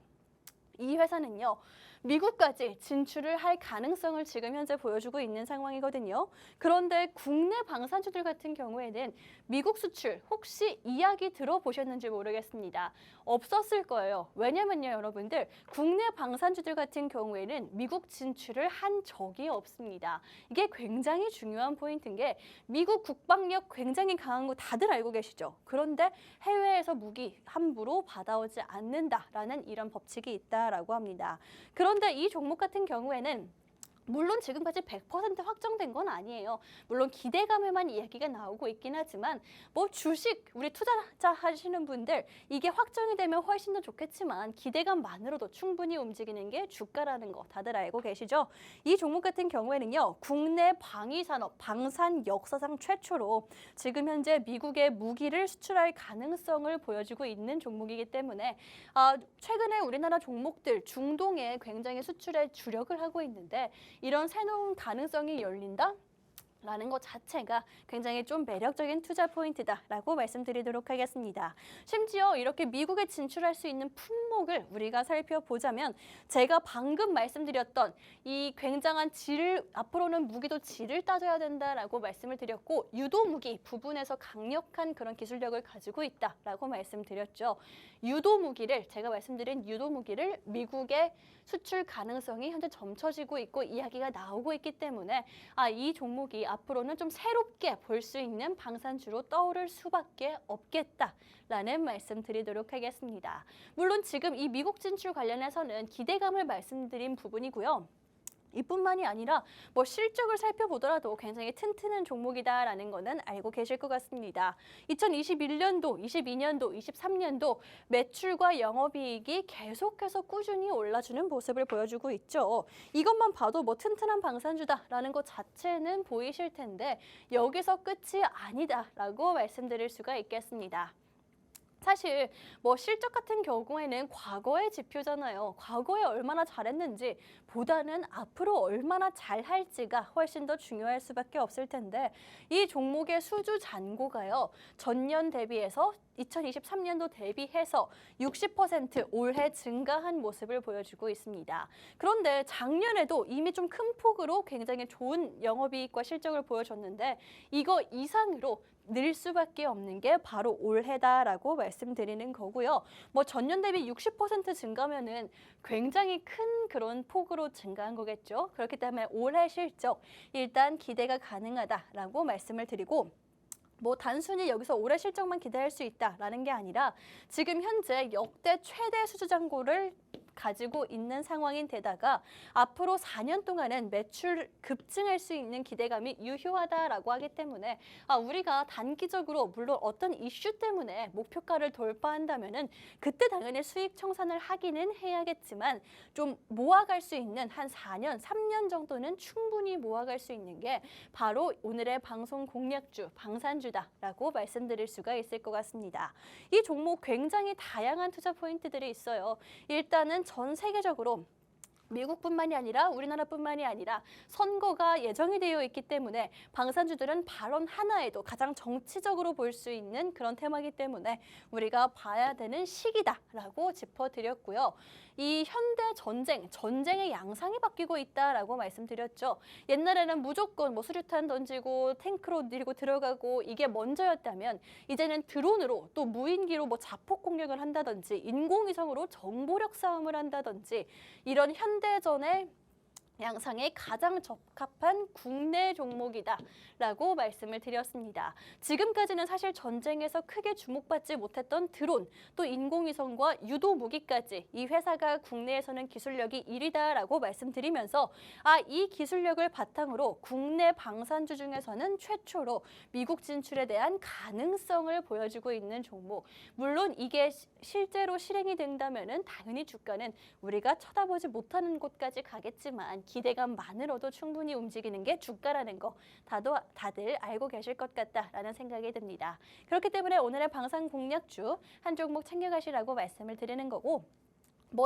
이 회사는요, 미국까지 진출을 할 가능성을 지금 현재 보여주고 있는 상황이거든요. 그런데 국내 방산주들 같은 경우에는 미국 수출 혹시 이야기 들어보셨는지 모르겠습니다. 없었을 거예요. 왜냐면요, 여러분들, 국내 방산주들 같은 경우에는 미국 진출을 한 적이 없습니다. 이게 굉장히 중요한 포인트인 게, 미국 국방력 굉장히 강한 거 다들 알고 계시죠? 그런데 해외에서 무기 함부로 받아오지 않는다라는 이런 법칙이 있다라고 합니다. 그런데 이 종목 같은 경우에는 물론 지금까지 100% 확정된 건 아니에요. 물론 기대감에만 이야기가 나오고 있긴 하지만, 뭐 주식, 우리 투자자 하시는 분들 이게 확정이 되면 훨씬 더 좋겠지만 기대감만으로도 충분히 움직이는 게 주가라는 거 다들 알고 계시죠? 이 종목 같은 경우에는요, 국내 방위산업, 방산 역사상 최초로 지금 현재 미국에 무기를 수출할 가능성을 보여주고 있는 종목이기 때문에 최근에 우리나라 종목들 중동에 굉장히 수출에 주력을 하고 있는데, 이런 새로운 가능성이 열린다? 라는 것 자체가 굉장히 좀 매력적인 투자 포인트다라고 말씀드리도록 하겠습니다. 심지어 이렇게 미국에 진출할 수 있는 품목을 우리가 살펴보자면, 제가 방금 말씀드렸던 이 굉장한 앞으로는 무기도 질을 따져야 된다라고 말씀을 드렸고, 유도무기 부분에서 강력한 그런 기술력을 가지고 있다라고 말씀드렸죠. 유도무기를, 제가 말씀드린 유도무기를 미국에 수출 가능성이 현재 점쳐지고 있고 이야기가 나오고 있기 때문에 이 종목이 앞으로는 좀 새롭게 볼 수 있는 방산주로 떠오를 수밖에 없겠다라는 말씀 드리도록 하겠습니다. 물론 지금 이 미국 진출 관련해서는 기대감을 말씀드린 부분이고요. 이뿐만이 아니라 뭐 실적을 살펴보더라도 굉장히 튼튼한 종목이다라는 거는 알고 계실 것 같습니다. 2021년도, 22년도, 23년도 매출과 영업이익이 계속해서 꾸준히 올라주는 모습을 보여주고 있죠. 이것만 봐도 뭐 튼튼한 방산주다라는 것 자체는 보이실 텐데, 여기서 끝이 아니다라고 말씀드릴 수가 있겠습니다. 사실 뭐 실적 같은 경우에는 과거의 지표잖아요. 과거에 얼마나 잘했는지 보다는 앞으로 얼마나 잘할지가 훨씬 더 중요할 수밖에 없을 텐데, 이 종목의 수주 잔고가요, 전년 대비해서 2023년도 대비해서 60% 올해 증가한 모습을 보여주고 있습니다. 그런데 작년에도 이미 좀 큰 폭으로 굉장히 좋은 영업이익과 실적을 보여줬는데, 이거 이상으로 늘 수밖에 없는 게 바로 올해다라고 말씀드리는 거고요. 뭐 전년 대비 60% 증가면은 굉장히 큰 그런 폭으로 증가한 거겠죠. 그렇기 때문에 올해 실적 일단 기대가 가능하다라고 말씀을 드리고, 뭐 단순히 여기서 올해 실적만 기대할 수 있다라는 게 아니라 지금 현재 역대 최대 수주 잔고를 가지고 있는 상황인 데다가 앞으로 4년 동안은 매출 급증할 수 있는 기대감이 유효하다라고 하기 때문에 우리가 단기적으로 물론 어떤 이슈 때문에 목표가를 돌파한다면은 그때 당연히 수익 청산을 하기는 해야겠지만, 좀 모아갈 수 있는 한 4년, 3년 정도는 충분히 모아갈 수 있는 게 바로 오늘의 방송 공략주, 방산주다라고 말씀드릴 수가 있을 것 같습니다. 이 종목 굉장히 다양한 투자 포인트들이 있어요. 일단은 전 세계적으로 미국뿐만이 아니라 우리나라뿐만이 아니라 선거가 예정이 되어 있기 때문에 방산주들은 발언 하나에도 가장 정치적으로 볼 수 있는 그런 테마이기 때문에 우리가 봐야 되는 시기다라고 짚어드렸고요. 이 현대 전쟁의 양상이 바뀌고 있다라고 말씀드렸죠. 옛날에는 무조건 뭐 수류탄 던지고 탱크로 밀고 들어가고 이게 먼저였다면, 이제는 드론으로 또 무인기로 뭐 자폭 공격을 한다든지 인공위성으로 정보력 싸움을 한다든지, 이런 현대전의 양상에 가장 적합한 국내 종목이다라고 말씀을 드렸습니다. 지금까지는 사실 전쟁에서 크게 주목받지 못했던 드론, 또 인공위성과 유도 무기까지 이 회사가 국내에서는 기술력이 1위다라고 말씀드리면서 이 기술력을 바탕으로 국내 방산주 중에서는 최초로 미국 진출에 대한 가능성을 보여주고 있는 종목. 물론 이게 실제로 실행이 된다면은 당연히 주가는 우리가 쳐다보지 못하는 곳까지 가겠지만 기대감만으로도 충분히 움직이는 게 주가라는 거 다들 알고 계실 것 같다라는 생각이 듭니다. 그렇기 때문에 오늘의 방산 공략주 한 종목 챙겨가시라고 말씀을 드리는 거고,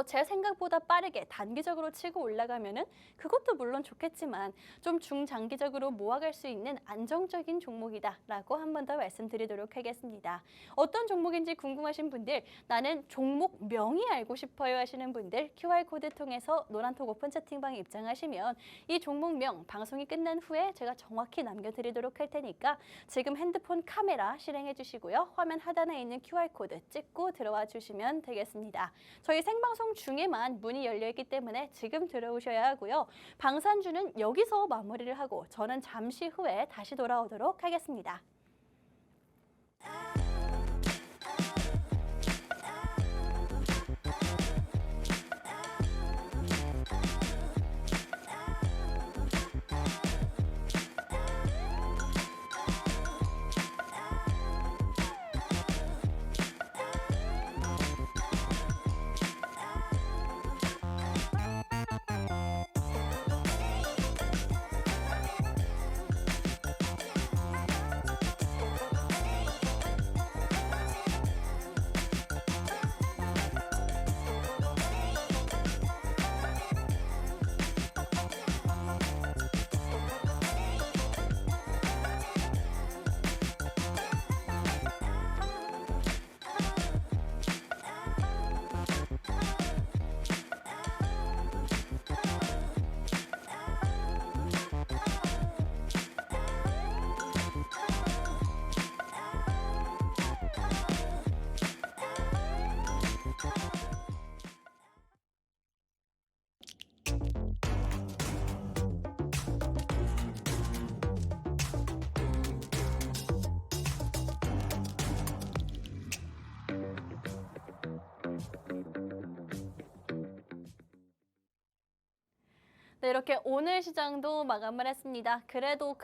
제 생각보다 빠르게 단기적으로 치고 올라가면은 그것도 물론 좋겠지만 좀 중장기적으로 모아갈 수 있는 안정적인 종목이다라고 한 번 더 말씀드리도록 하겠습니다. 어떤 종목인지 궁금하신 분들, 나는 종목명이 알고 싶어요 하시는 분들 QR코드 통해서 노란톡 오픈 채팅방에 입장하시면 이 종목명 방송이 끝난 후에 제가 정확히 남겨드리도록 할 테니까 지금 핸드폰 카메라 실행해 주시고요. 화면 하단에 있는 QR코드 찍고 들어와 주시면 되겠습니다. 저희 생방송 중에만 문이 열려있기 때문에 지금 들어오셔야 하고요. 방산주는 여기서 마무리를 하고 저는 잠시 후에 다시 돌아오도록 하겠습니다. 네, 이렇게 오늘 시장도 마감을 했습니다. 그래도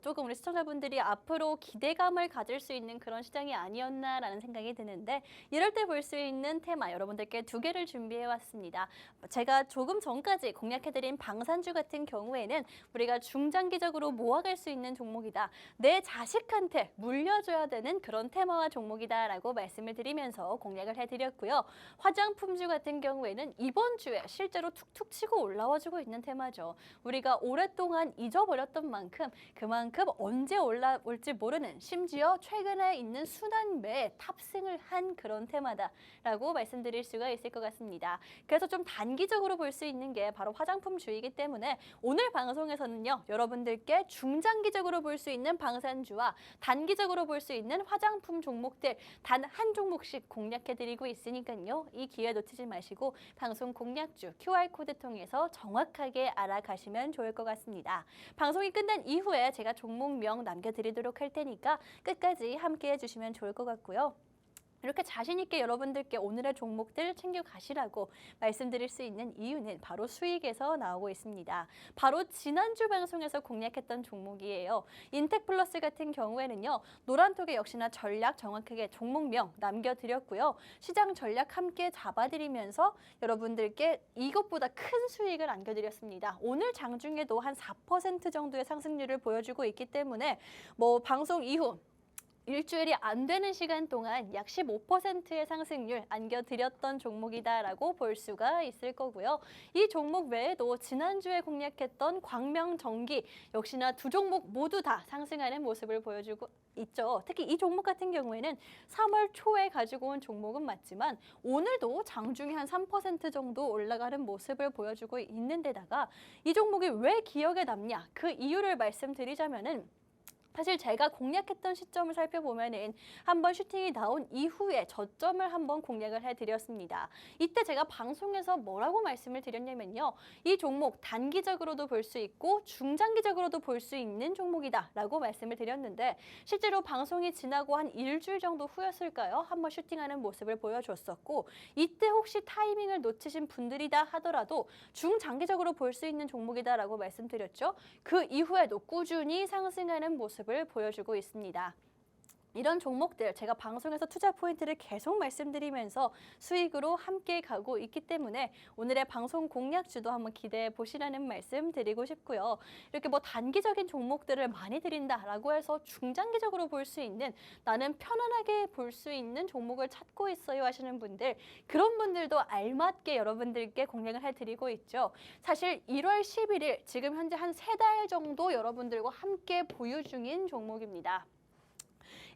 조금 우리 시청자분들이 앞으로 기대감을 가질 수 있는 그런 시장이 아니었나라는 생각이 드는데, 이럴 때 볼 수 있는 테마 여러분들께 2개를 준비해왔습니다. 제가 조금 전까지 공략해드린 방산주 같은 경우에는 우리가 중장기적으로 모아갈 수 있는 종목이다. 내 자식한테 물려줘야 되는 그런 테마와 종목이다라고 말씀을 드리면서 공략을 해드렸고요. 화장품주 같은 경우에는 이번 주에 실제로 툭툭 치고 올라와주고 있는 테마 우리가 오랫동안 잊어버렸던 만큼 그만큼 언제 올라올지 모르는, 심지어 최근에 있는 순환매에 탑승을 한 그런 테마다라고 말씀드릴 수가 있을 것 같습니다. 그래서 좀 단기적으로 볼 수 있는 게 바로 화장품주이기 때문에 오늘 방송에서는요, 여러분들께 중장기적으로 볼 수 있는 방산주와 단기적으로 볼 수 있는 화장품 종목들 단 한 종목씩 공략해드리고 있으니까요. 이 기회 놓치지 마시고 방송 공략주 QR코드 통해서 정확하게 알아가시면 좋을 것 같습니다. 방송이 끝난 이후에 제가 종목명 남겨드리도록 할 테니까 끝까지 함께 해주시면 좋을 것 같고요. 이렇게 자신 있게 여러분들께 오늘의 종목들 챙겨가시라고 말씀드릴 수 있는 이유는 바로 수익에서 나오고 있습니다. 바로 지난주 방송에서 공략했던 종목이에요. 인텍플러스 같은 경우에는요, 노란톡에 역시나 전략 정확하게 종목명 남겨드렸고요. 시장 전략 함께 잡아드리면서 여러분들께 이것보다 큰 수익을 안겨드렸습니다. 오늘 장중에도 한 4% 정도의 상승률을 보여주고 있기 때문에 방송 이후 일주일이 안 되는 시간 동안 약 15%의 상승률 안겨드렸던 종목이다라고 볼 수가 있을 거고요. 이 종목 외에도 지난주에 공략했던 광명전기 역시나 2종목 모두 다 상승하는 모습을 보여주고 있죠. 특히 이 종목 같은 경우에는 3월 초에 가지고 온 종목은 맞지만 오늘도 장중에 한 3% 정도 올라가는 모습을 보여주고 있는 데다가 이 종목이 왜 기억에 남냐? 그 이유를 말씀드리자면은 사실 제가 공략했던 시점을 살펴보면은 한번 슈팅이 나온 이후에 저점을 한번 공략을 해드렸습니다. 이때 제가 방송에서 뭐라고 말씀을 드렸냐면요. 이 종목 단기적으로도 볼 수 있고 중장기적으로도 볼 수 있는 종목이다 라고 말씀을 드렸는데 실제로 방송이 지나고 한 일주일 정도 후였을까요? 한번 슈팅하는 모습을 보여줬었고 이때 혹시 타이밍을 놓치신 분들이다 하더라도 중장기적으로 볼 수 있는 종목이다 라고 말씀드렸죠. 그 이후에도 꾸준히 상승하는 모습을 보여주고 있습니다. 이런 종목들 제가 방송에서 투자 포인트를 계속 말씀드리면서 수익으로 함께 가고 있기 때문에 오늘의 방송 공략주도 한번 기대해 보시라는 말씀 드리고 싶고요. 이렇게 뭐 단기적인 종목들을 많이 드린다라고 해서 중장기적으로 볼 수 있는 나는 편안하게 볼 수 있는 종목을 찾고 있어요 하시는 분들 그런 분들도 알맞게 여러분들께 공략을 해드리고 있죠. 사실 1월 11일 지금 현재 한 3달 정도 여러분들과 함께 보유 중인 종목입니다.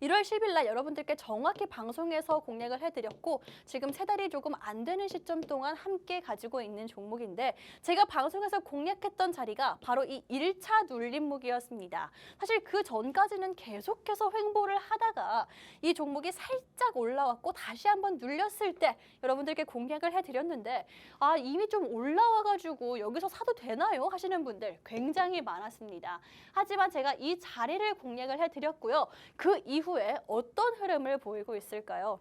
1월 10일 날 여러분들께 정확히 방송에서 공략을 해드렸고 지금 3달이 조금 안 되는 시점 동안 함께 가지고 있는 종목인데 제가 방송에서 공략했던 자리가 바로 이 1차 눌림목이었습니다. 사실 그 전까지는 계속해서 횡보를 하다가 이 종목이 살짝 올라왔고 다시 한번 눌렸을 때 여러분들께 공략을 해드렸는데 이미 좀 올라와가지고 여기서 사도 되나요? 하시는 분들 굉장히 많았습니다. 하지만 제가 이 자리를 공략을 해드렸고요. 그 이후에 어떤 흐름을 보이고 있을까요?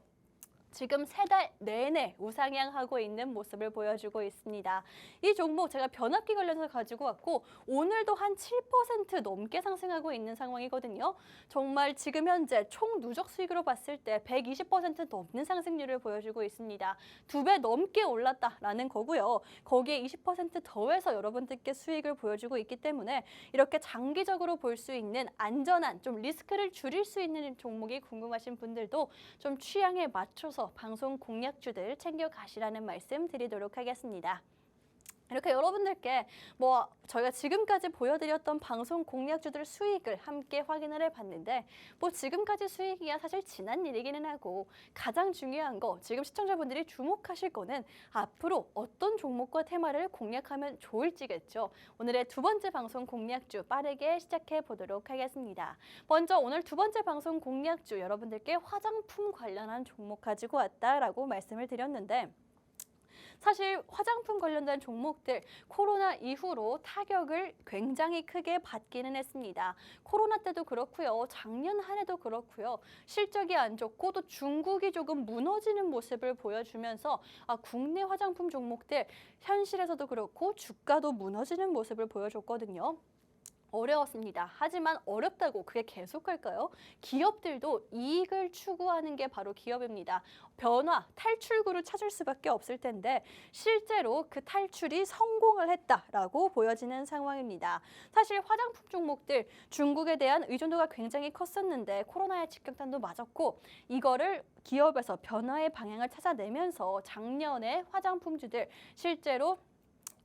지금 3달 내내 우상향하고 있는 모습을 보여주고 있습니다. 이 종목 제가 변압기 관련해서 가지고 왔고 오늘도 한 7% 넘게 상승하고 있는 상황이거든요. 정말 지금 현재 총 누적 수익으로 봤을 때 120% 넘는 상승률을 보여주고 있습니다. 2배 넘게 올랐다라는 거고요. 거기에 20% 더해서 여러분들께 수익을 보여주고 있기 때문에 이렇게 장기적으로 볼 수 있는 안전한 좀 리스크를 줄일 수 있는 종목이 궁금하신 분들도 좀 취향에 맞춰서 방송 공략주들 챙겨가시라는 말씀 드리도록 하겠습니다. 이렇게 여러분들께 저희가 지금까지 보여드렸던 방송 공략주들 수익을 함께 확인을 해봤는데 지금까지 수익이야 사실 지난 일이기는 하고 가장 중요한 거 지금 시청자분들이 주목하실 거는 앞으로 어떤 종목과 테마를 공략하면 좋을지겠죠. 오늘의 두 번째 방송 공략주 빠르게 시작해 보도록 하겠습니다. 먼저 오늘 두 번째 방송 공략주 여러분들께 화장품 관련한 종목 가지고 왔다라고 말씀을 드렸는데 사실 화장품 관련된 종목들 코로나 이후로 타격을 굉장히 크게 받기는 했습니다. 코로나 때도 그렇고요. 작년 한 해도 그렇고요. 실적이 안 좋고 또 중국이 조금 무너지는 모습을 보여주면서 국내 화장품 종목들 현실에서도 그렇고 주가도 무너지는 모습을 보여줬거든요. 어려웠습니다. 하지만 어렵다고 그게 계속할까요? 기업들도 이익을 추구하는 게 바로 기업입니다. 변화, 탈출구를 찾을 수밖에 없을 텐데 실제로 그 탈출이 성공을 했다라고 보여지는 상황입니다. 사실 화장품 종목들 중국에 대한 의존도가 굉장히 컸었는데 코로나의 직격탄도 맞았고 이거를 기업에서 변화의 방향을 찾아내면서 작년에 화장품주들 실제로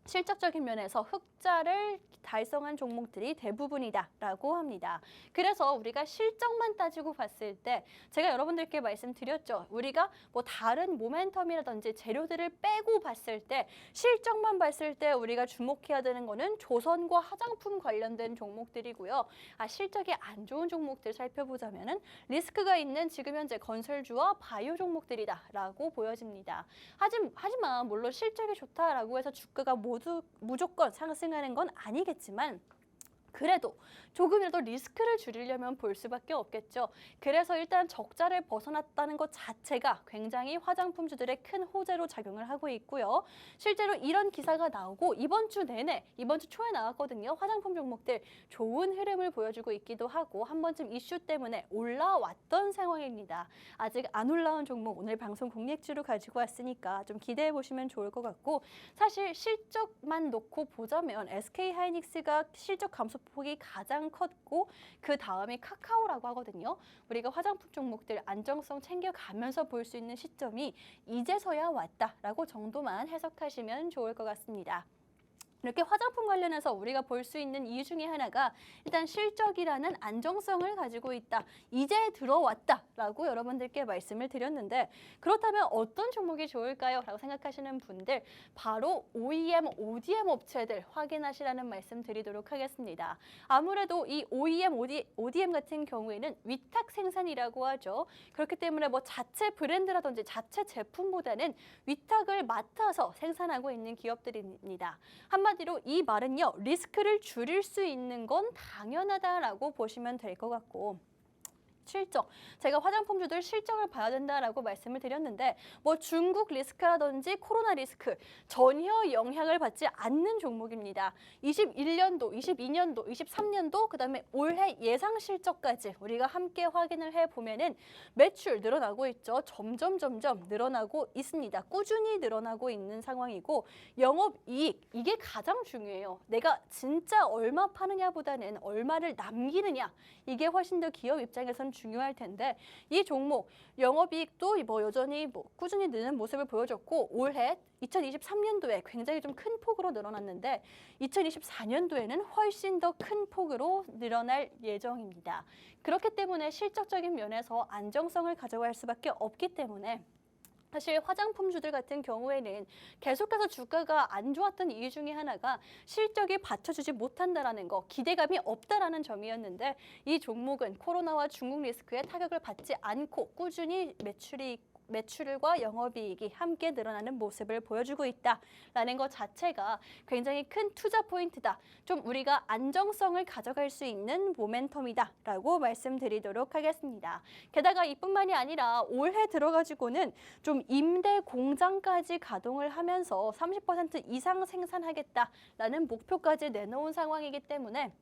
실적적인 면에서 흑자를 달성한 종목들이 대부분이다라고 합니다. 그래서 우리가 실적만 따지고 봤을 때 제가 여러분들께 말씀드렸죠. 우리가 다른 모멘텀이라든지 재료들을 빼고 봤을 때 실적만 봤을 때 우리가 주목해야 되는 거는 조선과 화장품 관련된 종목들이고요. 실적이 안 좋은 종목들 살펴보자면은 리스크가 있는 지금 현재 건설주와 바이오 종목들이다라고 보여집니다. 하지만 물론 실적이 좋다라고 해서 주가가 무조건 상승하는 건 아니겠지만 그래도 조금이라도 리스크를 줄이려면 볼 수밖에 없겠죠. 그래서 일단 적자를 벗어났다는 것 자체가 굉장히 화장품주들의 큰 호재로 작용을 하고 있고요. 실제로 이런 기사가 나오고 이번 주 초에 나왔거든요. 화장품 종목들 좋은 흐름을 보여주고 있기도 하고 한 번쯤 이슈 때문에 올라왔던 상황입니다. 아직 안 올라온 종목 오늘 방송 공략주로 가지고 왔으니까 좀 기대해 보시면 좋을 것 같고 사실 실적만 놓고 보자면 SK하이닉스가 실적 감소폭이 가장 컸고 그 다음이 카카오라고 하거든요. 우리가 화장품 종목들 안정성 챙겨가면서 볼 수 있는 시점이 이제서야 왔다라고 정도만 해석하시면 좋을 것 같습니다. 이렇게 화장품 관련해서 우리가 볼 수 있는 이유 중에 하나가 일단 실적이라는 안정성을 가지고 있다. 이제 들어왔다라고 여러분들께 말씀을 드렸는데 그렇다면 어떤 종목이 좋을까요? 라고 생각하시는 분들 바로 OEM, ODM 업체들 확인하시라는 말씀 드리도록 하겠습니다. 아무래도 이 OEM, ODM 같은 경우에는 위탁 생산이라고 하죠. 그렇기 때문에 뭐 자체 브랜드라든지 자체 제품보다는 위탁을 맡아서 생산하고 있는 기업들입니다. 한마디로 이 말은요, 리스크를 줄일 수 있는 건 당연하다라고 보시면 될 것 같고 실적, 제가 화장품주들 실적을 봐야 된다라고 말씀을 드렸는데 뭐 중국 리스크라든지 코로나 리스크 전혀 영향을 받지 않는 종목입니다. 21년도, 22년도, 23년도 그다음에 올해 예상 실적까지 우리가 함께 확인을 해보면은 매출 늘어나고 있죠. 점점 늘어나고 있습니다. 꾸준히 늘어나고 있는 상황이고 영업이익, 이게 가장 중요해요. 내가 진짜 얼마 파느냐보다는 얼마를 남기느냐, 이게 훨씬 더 기업 입장에선 중요할 텐데 이 종목 영업이익도 뭐 여전히 뭐 꾸준히 느는 모습을 보여줬고 올해 2023년도에 굉장히 좀 큰 폭으로 늘어났는데 2024년도에는 훨씬 더 큰 폭으로 늘어날 예정입니다. 그렇기 때문에 실적적인 면에서 안정성을 가져갈 수밖에 없기 때문에 사실 화장품주들 같은 경우에는 계속해서 주가가 안 좋았던 이유 중에 하나가 실적이 받쳐주지 못한다라는 거, 기대감이 없다라는 점이었는데 이 종목은 코로나와 중국 리스크에 타격을 받지 않고 꾸준히 매출과 영업이익이 함께 늘어나는 모습을 보여주고 있다라는 것 자체가 굉장히 큰 투자 포인트다. 좀 우리가 안정성을 가져갈 수 있는 모멘텀이다라고 말씀드리도록 하겠습니다. 게다가 이뿐만이 아니라 올해 들어가지고는 좀 임대 공장까지 가동을 하면서 30% 이상 생산하겠다라는 목표까지 내놓은 상황이기 때문에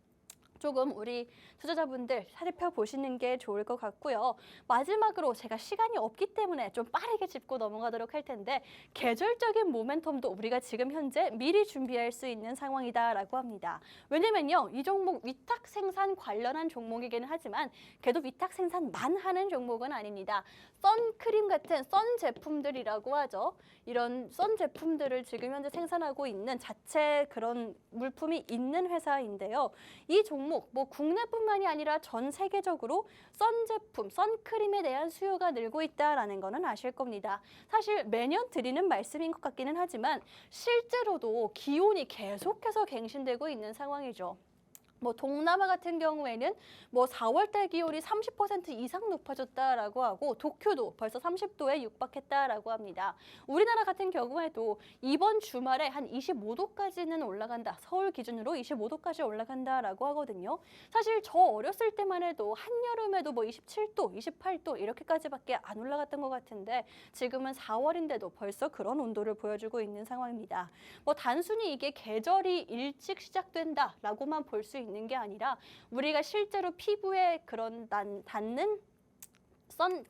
조금 우리 투자자분들 살펴보시는 게 좋을 것 같고요. 마지막으로 제가 시간이 없기 때문에 좀 빠르게 짚고 넘어가도록 할 텐데 계절적인 모멘텀도 우리가 지금 현재 미리 준비할 수 있는 상황이다라고 합니다. 왜냐면요, 이 종목 위탁 생산 관련한 종목이기는 하지만 걔도 위탁 생산만 하는 종목은 아닙니다. 선크림 같은 선 제품들이라고 하죠. 이런 선 제품들을 지금 현재 생산하고 있는 자체 그런 물품이 있는 회사인데요. 이 종목 뭐 국내뿐만이 아니라 전 세계적으로 선 제품, 선크림에 대한 수요가 늘고 있다라는 거는 아실 겁니다. 사실 매년 드리는 말씀인 것 같기는 하지만 실제로도 기온이 계속해서 갱신되고 있는 상황이죠. 뭐 동남아 같은 경우에는 뭐 4월달 기온이 30% 이상 높아졌다라고 하고 도쿄도 벌써 30도에 육박했다라고 합니다. 우리나라 같은 경우에도 이번 주말에 한 25도까지는 올라간다. 서울 기준으로 25도까지 올라간다라고 하거든요. 사실 저 어렸을 때만 해도 한여름에도 뭐 27도, 28도 이렇게까지밖에 안 올라갔던 것 같은데 지금은 4월인데도 벌써 그런 온도를 보여주고 있는 상황입니다. 뭐 단순히 이게 계절이 일찍 시작된다라고만 볼 수 있는 게 아니라 우리가 실제로 피부에 그런 닿는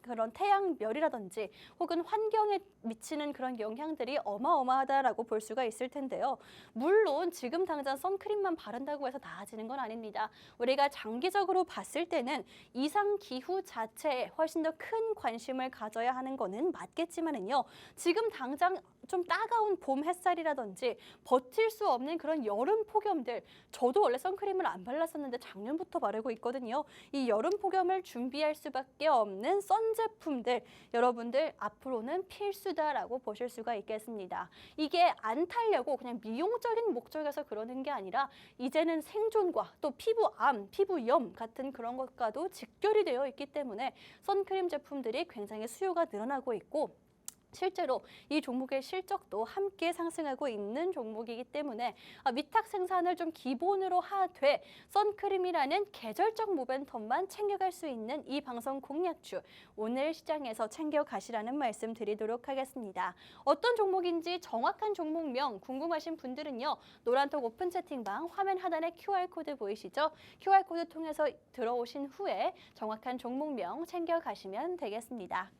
그런 태양열이라든지 혹은 환경에 미치는 그런 영향들이 어마어마하다라고 볼 수가 있을 텐데요. 물론 지금 당장 선크림만 바른다고 해서 나아지는 건 아닙니다. 우리가 장기적으로 봤을 때는 이상 기후 자체에 훨씬 더 큰 관심을 가져야 하는 거는 맞겠지만은요. 지금 당장 좀 따가운 봄 햇살이라든지 버틸 수 없는 그런 여름 폭염들, 저도 원래 선크림을 안 발랐었는데 작년부터 바르고 있거든요. 이 여름 폭염을 준비할 수밖에 없는 선 제품들, 여러분들 앞으로는 필수다라고 보실 수가 있겠습니다. 이게 안 타려고 그냥 미용적인 목적에서 그러는 게 아니라 이제는 생존과 또 피부암, 피부염 같은 그런 것과도 직결이 되어 있기 때문에 선크림 제품들이 굉장히 수요가 늘어나고 있고 실제로 이 종목의 실적도 함께 상승하고 있는 종목이기 때문에 위탁 생산을 좀 기본으로 하되 선크림이라는 계절적 모멘텀만 챙겨갈 수 있는 이 방송 공략주 오늘 시장에서 챙겨가시라는 말씀 드리도록 하겠습니다. 어떤 종목인지 정확한 종목명 궁금하신 분들은요. 노란톡 오픈 채팅방 화면 하단에 QR코드 보이시죠? QR코드 통해서 들어오신 후에 정확한 종목명 챙겨가시면 되겠습니다.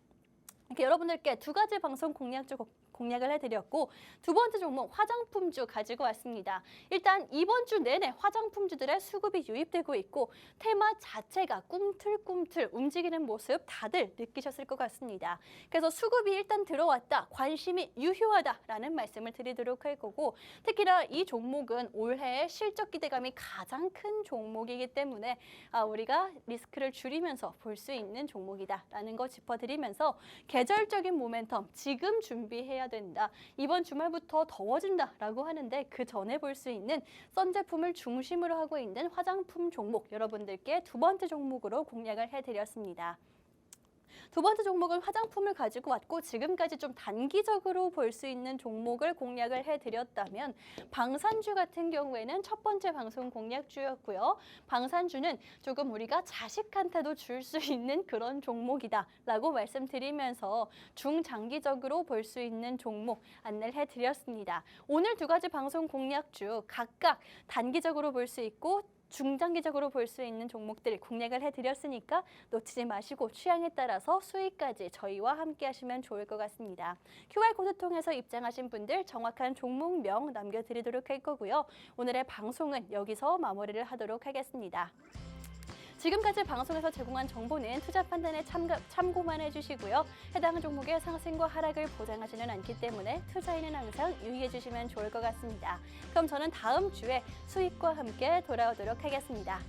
이렇게 여러분들께 두 가지 방송 공략주 공략을 해드렸고 두 번째 종목 화장품주 가지고 왔습니다. 일단 이번 주 내내 화장품주들의 수급이 유입되고 있고 테마 자체가 꿈틀꿈틀 움직이는 모습 다들 느끼셨을 것 같습니다. 그래서 수급이 일단 들어왔다, 관심이 유효하다라는 말씀을 드리도록 할 거고 특히나 이 종목은 올해의 실적 기대감이 가장 큰 종목이기 때문에 우리가 리스크를 줄이면서 볼 수 있는 종목이다라는 거 짚어드리면서 계절적인 모멘텀 지금 준비해야 된다. 이번 주말부터 더워진다라고 하는데 그 전에 볼 수 있는 선 제품을 중심으로 하고 있는 화장품 종목 여러분들께 두 번째 종목으로 공략을 해드렸습니다. 두 번째 종목은 화장품을 가지고 왔고 지금까지 좀 단기적으로 볼 수 있는 종목을 공략을 해드렸다면 방산주 같은 경우에는 첫 번째 방송 공략주였고요. 방산주는 조금 우리가 자식한테도 줄 수 있는 그런 종목이다라고 말씀드리면서 중장기적으로 볼 수 있는 종목 안내를 해드렸습니다. 오늘 두 가지 방송 공략주 각각 단기적으로 볼 수 있고 중장기적으로 볼 수 있는 종목들 공략을 해드렸으니까 놓치지 마시고 취향에 따라서 수익까지 저희와 함께 하시면 좋을 것 같습니다. QR코드 통해서 입장하신 분들 정확한 종목명 남겨드리도록 할 거고요. 오늘의 방송은 여기서 마무리를 하도록 하겠습니다. 지금까지 방송에서 제공한 정보는 투자 판단에 참고만 해주시고요. 해당 종목의 상승과 하락을 보장하지는 않기 때문에 투자에는 항상 유의해 주시면 좋을 것 같습니다. 그럼 저는 다음 주에 수익과 함께 돌아오도록 하겠습니다.